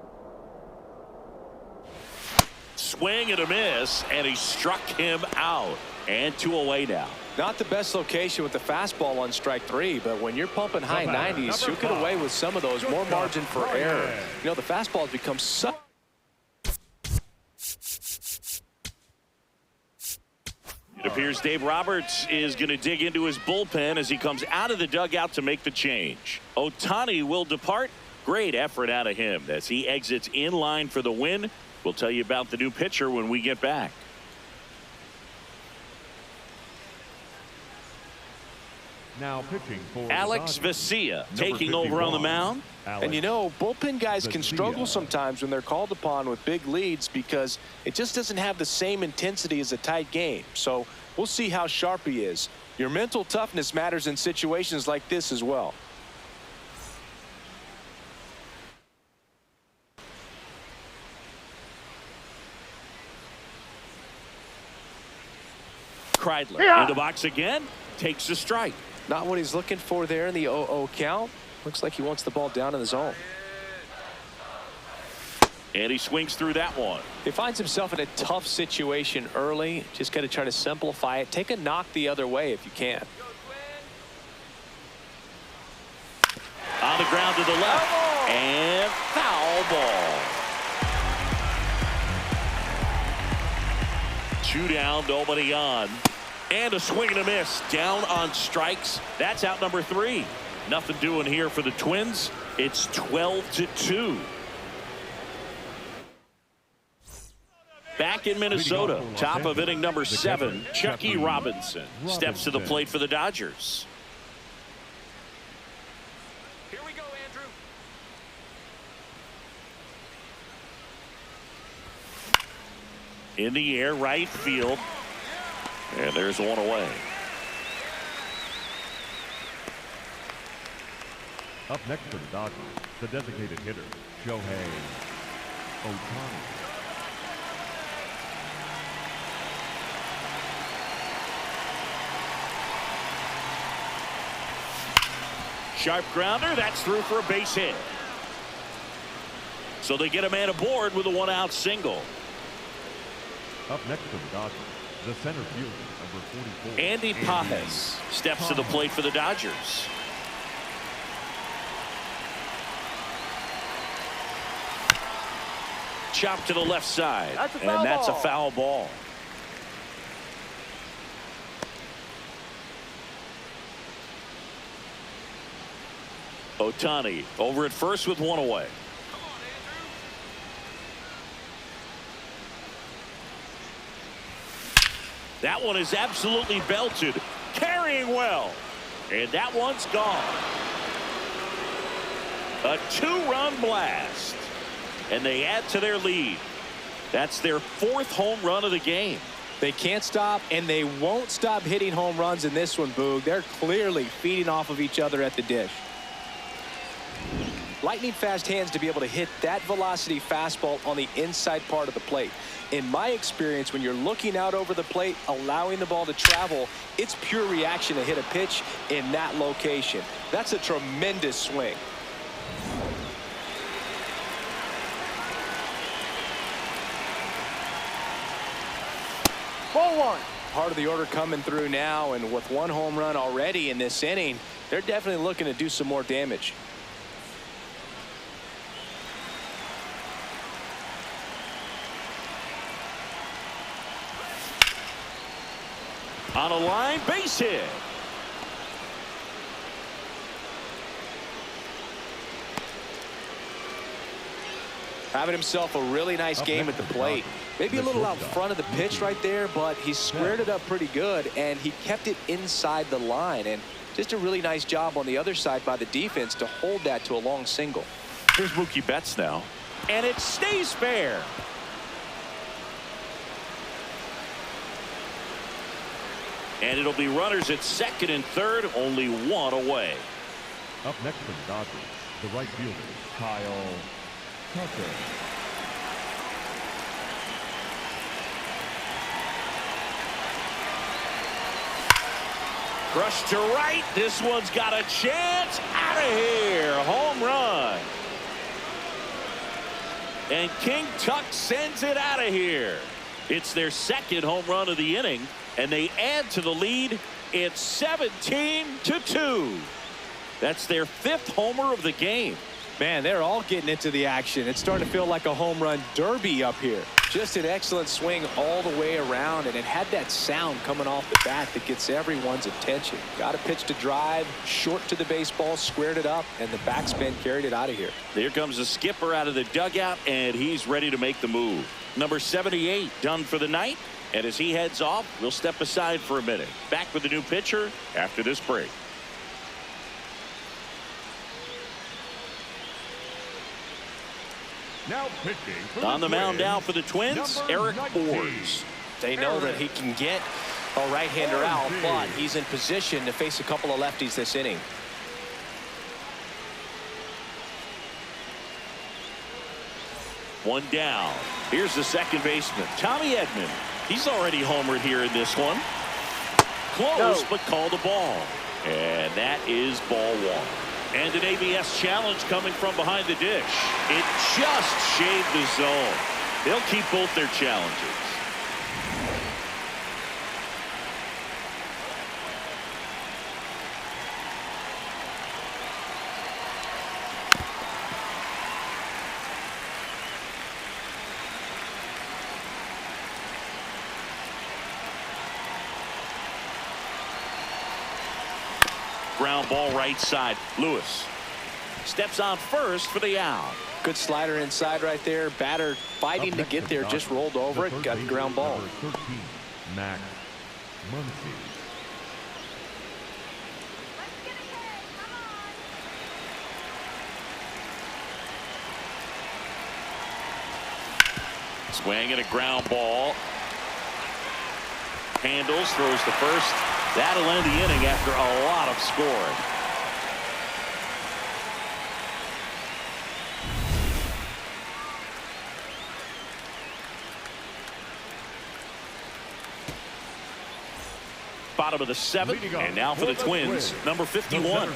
Swing and a miss, and he struck him out. And 2 away now. Not the best location with the fastball on strike 3, but when you're pumping high 90s, you'll get away with some of those. More margin for error. You know, the fastball has become so... It appears Dave Roberts is going to dig into his bullpen as he comes out of the dugout to make the change. Ohtani will depart. Great effort out of him as he exits in line for the win. We'll tell you about the new pitcher when we get back. Now pitching for Alex the Dodgers, Vesia number taking over on the 51, mound. And you know, bullpen guys can Vesia. struggle sometimes when they're called upon with big leads because it just doesn't have the same intensity as a tight game. So we'll see how sharp he is. Your mental toughness matters in situations like this as well. Kreidler in the box again, takes a strike. Not what he's looking for there in the 0-0 count. Looks like he wants the ball down in the zone. And he swings through that one. He finds himself in a tough situation early. Just got to try to simplify it. Take a knock the other way if you can. On the ground to the left. And foul ball. 2 down, nobody on. And a swing and a miss. Down on strikes. That's out number 3. Nothing doing here for the Twins. It's 12-2. Back in Minnesota, top of inning number 7, Chucky Robinson steps to the plate for the Dodgers. Here we go, Andrew. In the air, right field. And there's one away. Up next for the Dodgers, the designated hitter, Shohei Ohtani. Sharp grounder, that's through for a base hit. So they get a man aboard with a 1-out single. Up next for the Dodgers, the center fielder, number 44. Andy Pajes steps to the plate for the Dodgers. Chop to the left side. And that's a foul ball. Ohtani over at first with 1 away. That one is absolutely belted, carrying well, and that one's gone. A 2-run blast, and they add to their lead. That's their 4th home run of the game. They can't stop, and they won't stop hitting home runs in this one, Boog. They're clearly feeding off of each other at the dish. Lightning fast hands to be able to hit that velocity fastball on the inside part of the plate. In my experience, when you're looking out over the plate, allowing the ball to travel, it's pure reaction to hit a pitch in that location. That's a tremendous swing. Ball 1. Part of the order coming through now, and with 1 home run already in this inning, they're definitely looking to do some more damage. On a line, base hit. Having himself a really nice game at the plate. Maybe a little out front of the pitch right there, but he squared it up pretty good, and he kept it inside the line. And just a really nice job on the other side by the defense to hold that to a long single. Here's Mookie Betts now, and it stays fair. And it'll be runners at second and third, only 1 away. Up next for the Dodgers, the right fielder, Kyle Tucker. Crushed to right. This one's got a chance. Out of here. Home run. And King Tuck sends it out of here. It's their 2nd home run of the inning, and they add to the lead. It's 17-2. That's their 5th homer of the game. Man, they're all getting into the action. It's starting to feel like a home run derby up here. Just an excellent swing all the way around, and it had that sound coming off the bat that gets everyone's attention. Got a pitch to drive, short to the baseball, squared it up, and the backspin carried it out of here. Here comes the skipper out of the dugout, and he's ready to make the move. Number 78 done for the night, and as he heads off, we'll step aside for a minute. Back with the new pitcher after this break. Now pitching for On the mound Twins, now for the Twins, number Eric 19. Boers. They know that he can get a right-hander out, but he's in position to face a couple of lefties this inning. One down. Here's the second baseman, Tommy Edman. He's already homered here in this one. Close, but called a ball. And that is ball one. And an ABS challenge coming from behind the dish. It just shaved the zone. They'll keep both their challenges. Ground ball right side. Lewis steps on first for the out. Good slider inside right there. Batter fighting to get there, just rolled over it, got the ground ball. Number 13, Max Muncy. Swing and a ground ball. Handles, throws to first. That'll end the inning after a lot of scoring. Bottom of the seventh, and now for the Twins, number 51.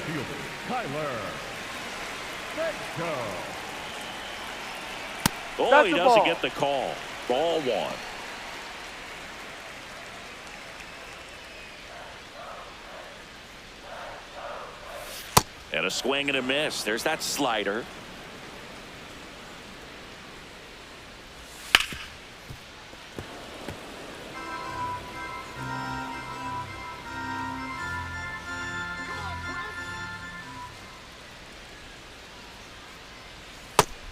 Oh, he doesn't get the call. Ball one. And a swing and a miss. There's that slider.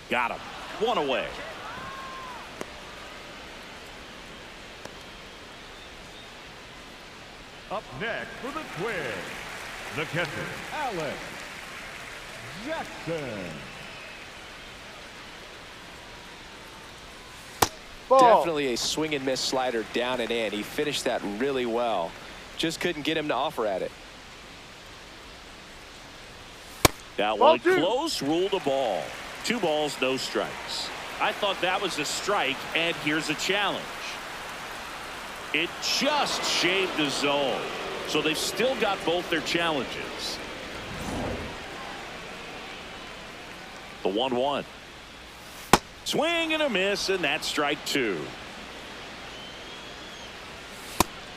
Got him. One away. Up next for the Twins, the catcher, Alex Jackson. Ball. Definitely a swing and miss slider down and in. He finished that really well. Just couldn't get him to offer at it. That Ball one two. close, ruled a ball. 2 balls, no strikes. I thought that was a strike, and here's a challenge. It just shaved the zone, so they've still got both their challenges. The 1-1. Swing and a miss, and that's strike 2.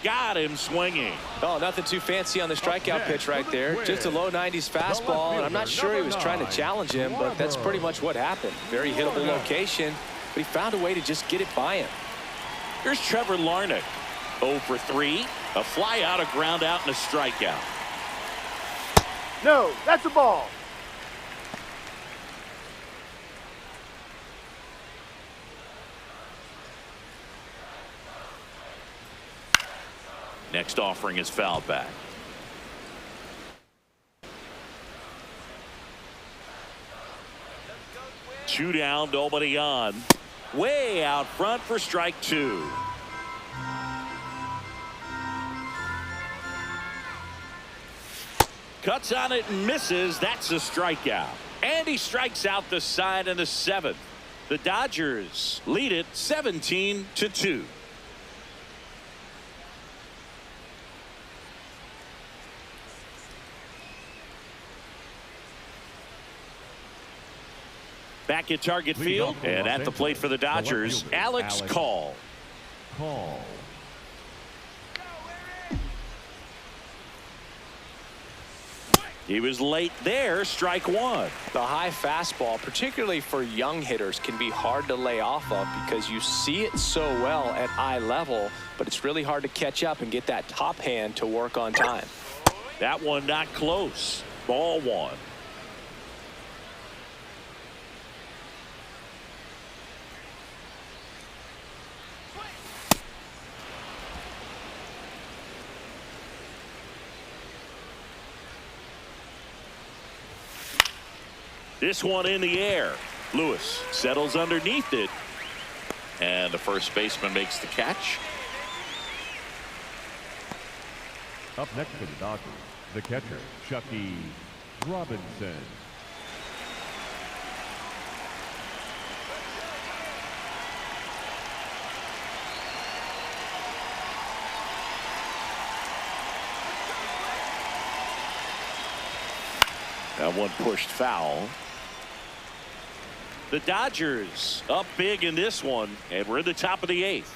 Got him swinging. Oh, nothing too fancy on the strikeout pitch right there. Just a low 90s fastball, and I'm not sure he was trying to challenge him, but that's pretty much what happened. Very hittable location, but he found a way to just get it by him. Here's Trevor Larnach. 0 for 3. A fly out, a ground out, and a strikeout. No, that's a ball. Next offering is fouled back. Two down, nobody on. Way out front for strike 2. Cuts on it and misses. That's a strikeout. And he strikes out the side in the 7th. The Dodgers lead it 17-2. Back at Target Field and at the plate for the Dodgers, Alex Call. He was late there, strike 1. The high fastball, particularly for young hitters, can be hard to lay off of because you see it so well at eye level, but it's really hard to catch up and get that top hand to work on time. That one not close. Ball 1. This one in the air. Lewis settles underneath it. And the first baseman makes the catch. Up next for the Dodgers, the catcher, Chucky Robinson. That one pushed foul. The Dodgers up big in this one, and we're in the top of the 8th.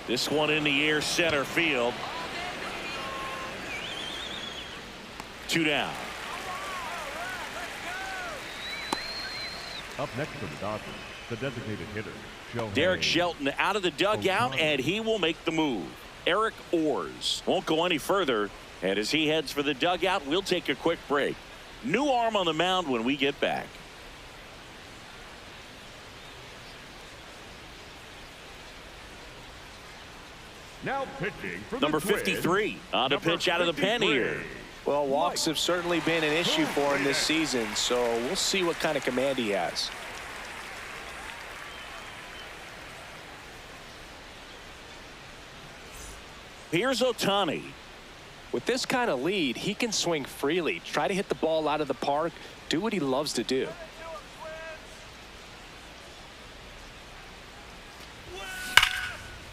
This one in the air, center field. 2 down. Up next for the Dodgers, the designated hitter, Derek Shelton out of the dugout, and he will make the move. Eric Orrs won't go any further, and as he heads for the dugout, we'll take a quick break. New arm on the mound when we get back. Now pitching for number the 53 on the pitch out of the pen here. Well, walks have certainly been an issue for him this season, so we'll see what kind of command he has. Here's Ohtani. With this kind of lead, he can swing freely, try to hit the ball out of the park, do what he loves to do.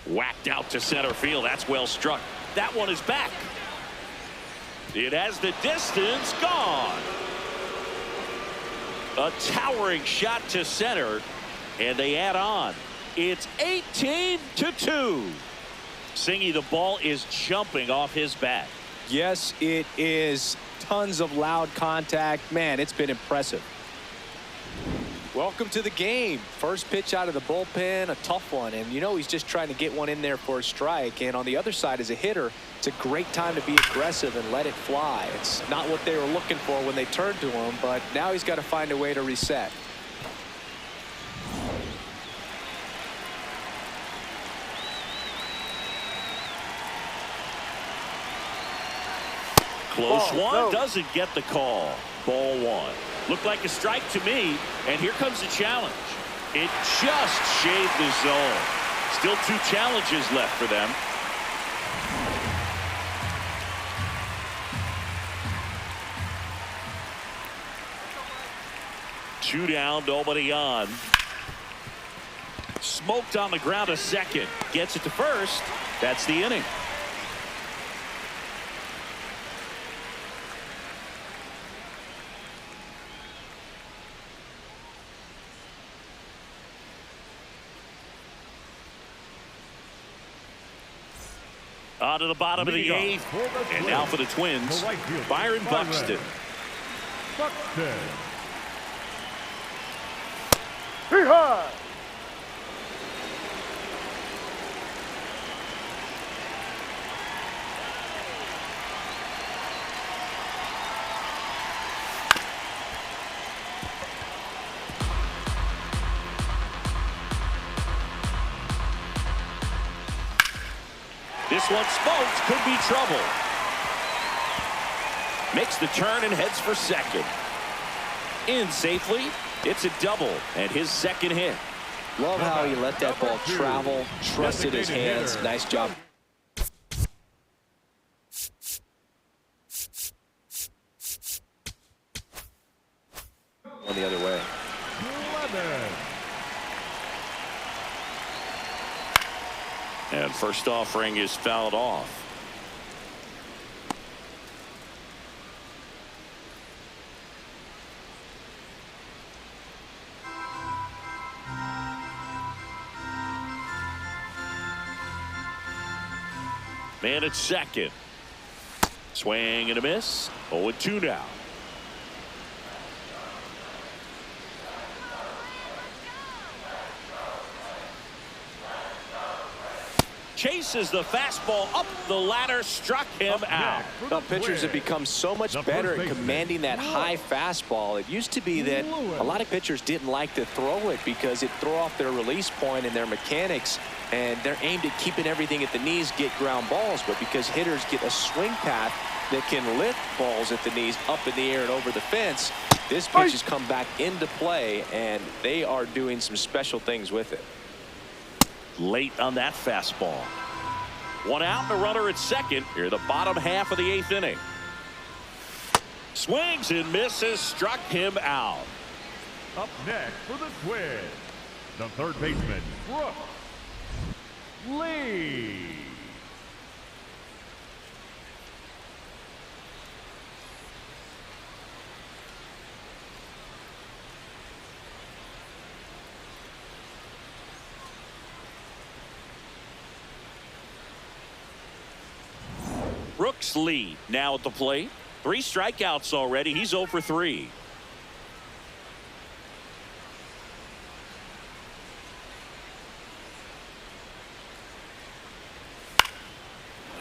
Whacked out to center field. That's well struck. That one is back. It has the distance, gone. A towering shot to center, and they add on. It's 18-2. Singy, the ball is jumping off his bat. Yes, it is. Tons of loud contact. Man, it's been impressive. Welcome to the game. First pitch out of the bullpen, a tough one. And you know he's just trying to get one in there for a strike. And on the other side, as a hitter, it's a great time to be aggressive and let it fly. It's not what they were looking for when they turned to him, but now he's got to find a way to reset. Close one, doesn't get the call. Ball 1. Looked like a strike to me, and here comes the challenge. It just shaved the zone. Still 2 challenges left for them. Two down, nobody on. Smoked on the ground, a second. Gets it to first. That's the inning. On to the bottom of the 8th. And now for the Twins, Byron Buxton. This one smoked, could be trouble. Makes the turn and heads for second. In safely, it's a double and his second hit. Love how he let that ball travel, trusted his hands. Nice job. On the other way. And first offering is fouled off. Man at second. Swing and a miss. 0-2 now. Chases the fastball up the ladder, struck him out. Now, pitchers have become so much better at commanding that high fastball. It used to be that a lot of pitchers didn't like to throw it because it'd throw off their release point and their mechanics, and they're aimed at keeping everything at the knees, get ground balls. But because hitters get a swing path, that can lift balls at the knees up in the air and over the fence. This pitch has come back into play, and they are doing some special things with it. Late on that fastball. One out and a runner at second. Here, the bottom half of the 8th inning. Swings and misses, struck him out. Up next for the Twins, the third baseman, Brooks Lee. Brooks Lee now at the plate. 3 strikeouts already. He's 0 for 3.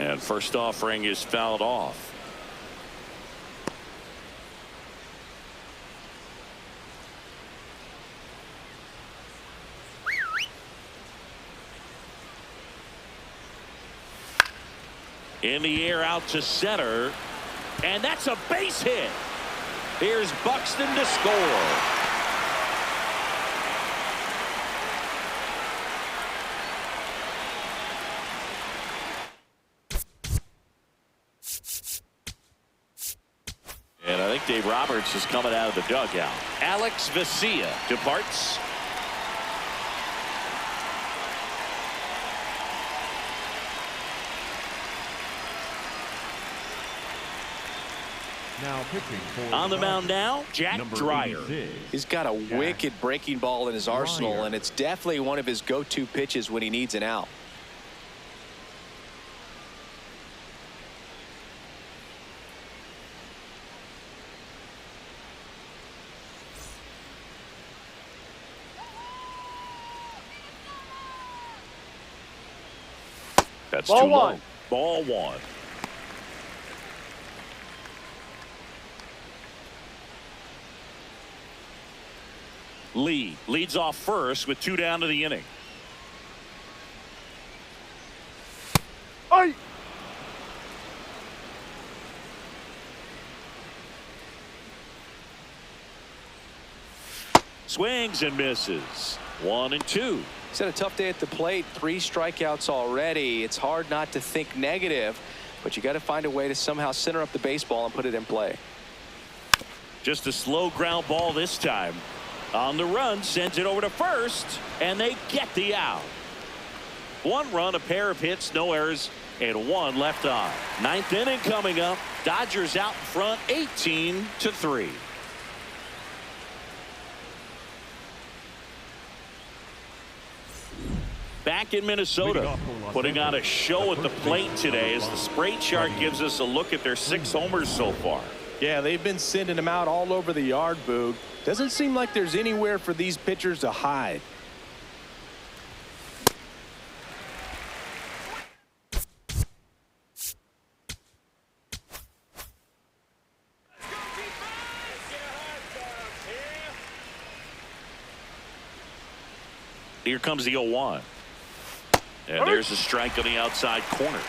And first offering is fouled off. In the air out to center. And that's a base hit. Here's Buxton to score. And I think Dave Roberts is coming out of the dugout. Alex Vesia departs. Now pitching for on the mound now, Jack Dreyer. He's got a wicked breaking ball in his arsenal, and it's definitely one of his go-to pitches when he needs an out. That's too low. Ball 1. Lee leads off first with 2 down to the inning. Swings and misses. 1 and 2. He's had a tough day at the plate. 3 strikeouts already. It's hard not to think negative, but you got to find a way to somehow center up the baseball and put it in play. Just a slow ground ball this time. On the run, sends it over to first, and they get the out. 1 run, a pair of hits, no errors, and 1 left on. 9th inning coming up. Dodgers out in front, 18-3. Back in Minnesota, putting on a show at the plate today as the spray chart gives us a look at their 6 homers so far. Yeah, they've been sending them out all over the yard, Boog. Doesn't seem like there's anywhere for these pitchers to hide. Here comes the 0-1. And there's a strike on the outside corner.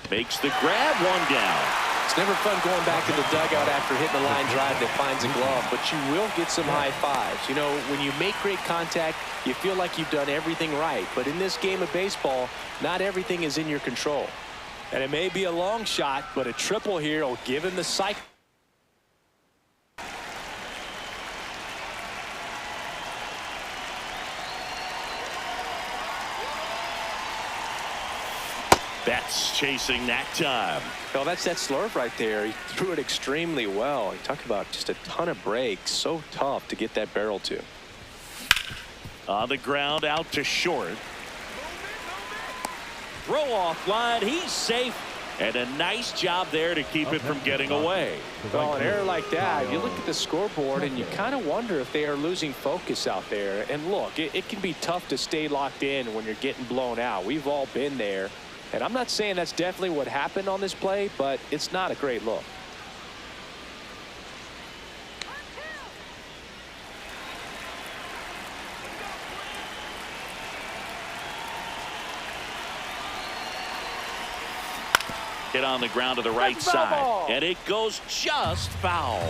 Makes the grab, 1 down. It's never fun going back to the dugout after hitting a line drive that finds a glove, but you will get some high fives. You know, when you make great contact, you feel like you've done everything right. But in this game of baseball, not everything is in your control. And it may be a long shot, but a triple here will give him the cycle. Betts chasing that time. Well, that's that slurve right there. He threw it extremely well. He talked about just a ton of breaks. So tough to get that barrel to. On the ground, out to short. Throw off line. He's safe. And a nice job there to keep it from getting away. Well, an error like that, you look at the scoreboard and you kind of wonder if they are losing focus out there. And look, it can be tough to stay locked in when you're getting blown out. We've all been there. And I'm not saying that's definitely what happened on this play, but it's not a great look. Hit on the ground to the right side. And it goes just foul.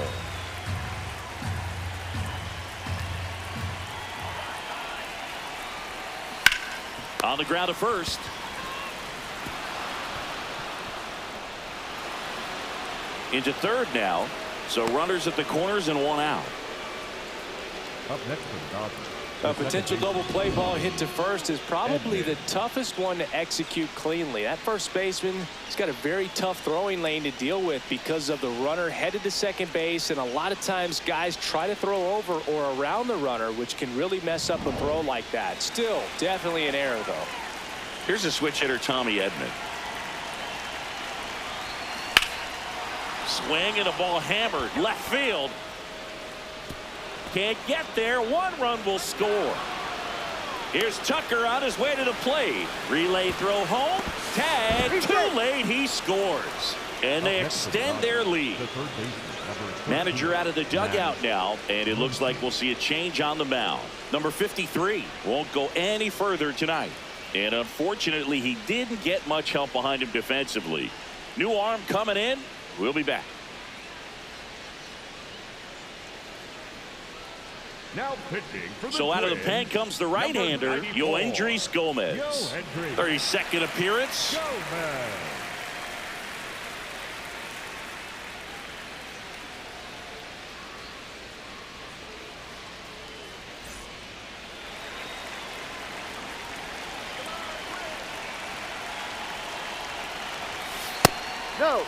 On the ground to first. Into third now. So runners at the corners and one out. Up next for the Dodgers. A potential double play ball hit to first is probably the toughest one to execute cleanly. That first baseman has got a very tough throwing lane to deal with because of the runner headed to second base, and a lot of times guys try to throw over or around the runner, which can really mess up a throw like that. Still, definitely an error, though. Here's a switch hitter, Tommy Edman. Swing and a ball hammered left field. Can't get there. One run will score. Here's Tucker on his way to the plate. Relay throw home. Tag. Too late. He scores. And they extend their lead. Manager out of the dugout now. And it looks like we'll see a change on the mound. Number 53 won't go any further tonight. And unfortunately, he didn't get much help behind him defensively. New arm coming in. We'll be back. Now pitching for the So out of the pen Twins, comes the right-hander, Yoendrys Gomez. 32nd appearance. Gomez. No.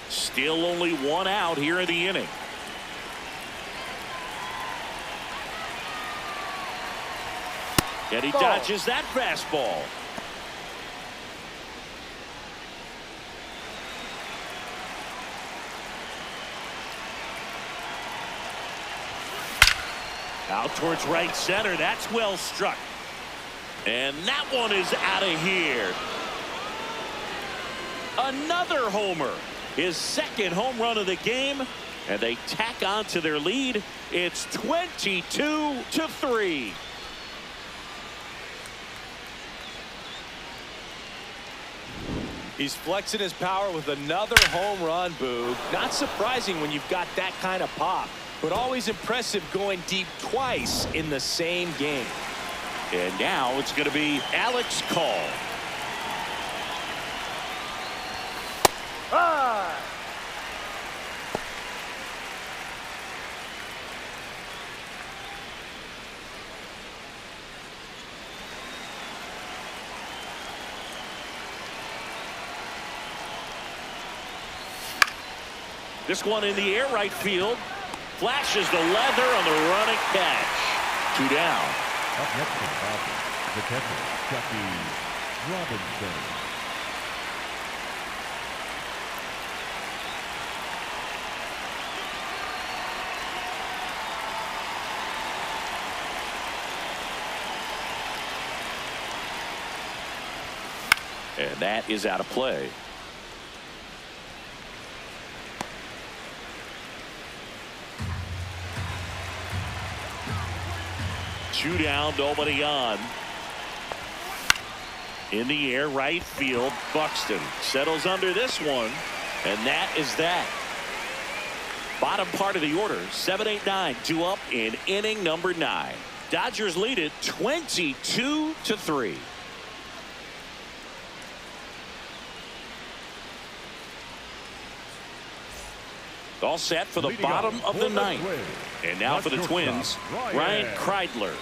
Still only one out here in the inning. And he dodges that fastball. Out towards right center. That's well struck. And that one is out of here. Another homer. His second home run of the game, and they tack on to their lead. It's 22-3. He's flexing his power with another home run, Boog. Not surprising when you've got that kind of pop, but always impressive going deep twice in the same game. And now it's going to be Alex Call. This one in the air, right field. Flashes the leather on the running catch. 2 down. Up next for the Dodgers, the catcher, Jackie Robinson. And that is out of play. Two down, nobody on. In the air, right field. Buxton settles under this one, and that is that. Bottom part of the order, 7-8-9, 2 up in inning number 9. Dodgers lead it 22-3. All set for the bottom of the 9th. And now for the Twins, Ryan Kreidler.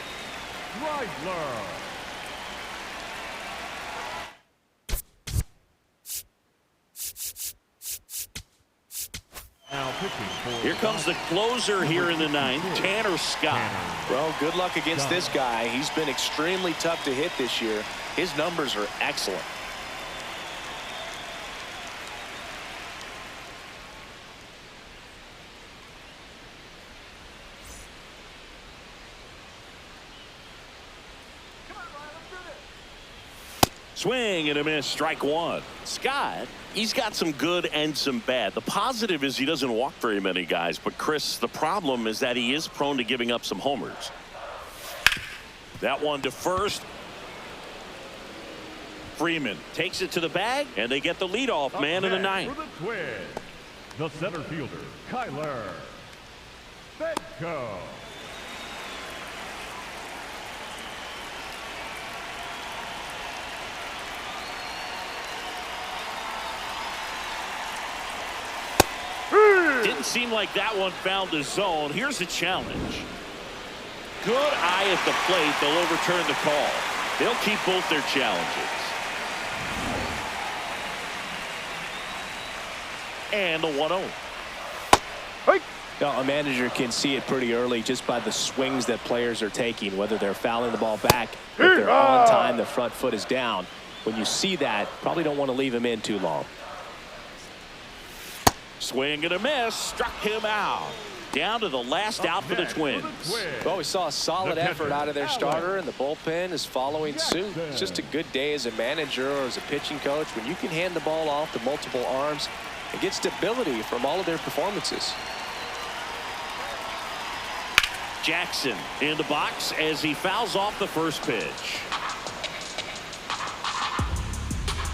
Here comes the closer here in the 9th, Tanner Scott. Well, good luck against this guy. He's been extremely tough to hit this year. His numbers are excellent. Swing and a miss, strike one. Scott, he's got some good and some bad. The positive is he doesn't walk very many guys, but Chris, the problem is that he is prone to giving up some homers. That one to first. Freeman takes it to the bag, and they get the leadoff man in the ninth. For the Twins, the center fielder, Kyler Bedko. Didn't seem like that one found the zone. Here's the challenge. Good eye at the plate. They'll overturn the call. They'll keep both their challenges. And the 1-0. Now, a manager can see it pretty early just by the swings that players are taking, whether they're fouling the ball back, if they're on time, the front foot is down. When you see that, probably don't want to leave him in too long. Swing and a miss, struck him out. Down to the last out for the Twins. Well, we saw a solid effort out of their starter, and the bullpen is following suit. It's just a good day as a manager or as a pitching coach when you can hand the ball off to multiple arms and get stability from all of their performances. Jackson in the box as he fouls off the first pitch.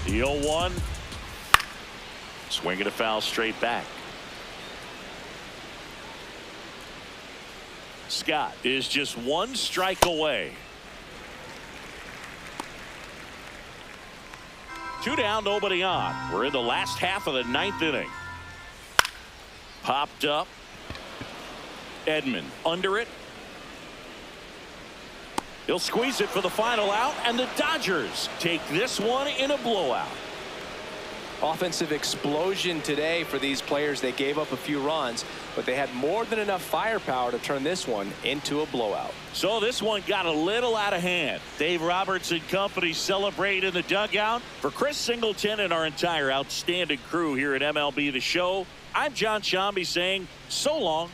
The 0-1. Swing and a foul straight back. Scott is just one strike away. 2 down, nobody on. We're in the last half of the 9th inning. Popped up. Edman under it. He'll squeeze it for the final out, and the Dodgers take this one in a blowout. Offensive explosion today for these players. They gave up a few runs, but they had more than enough firepower to turn this one into a blowout. So this one got a little out of hand. Dave Roberts and company celebrate in the dugout. For Chris Singleton and our entire outstanding crew here at MLB The Show, I'm John Shambi saying so long.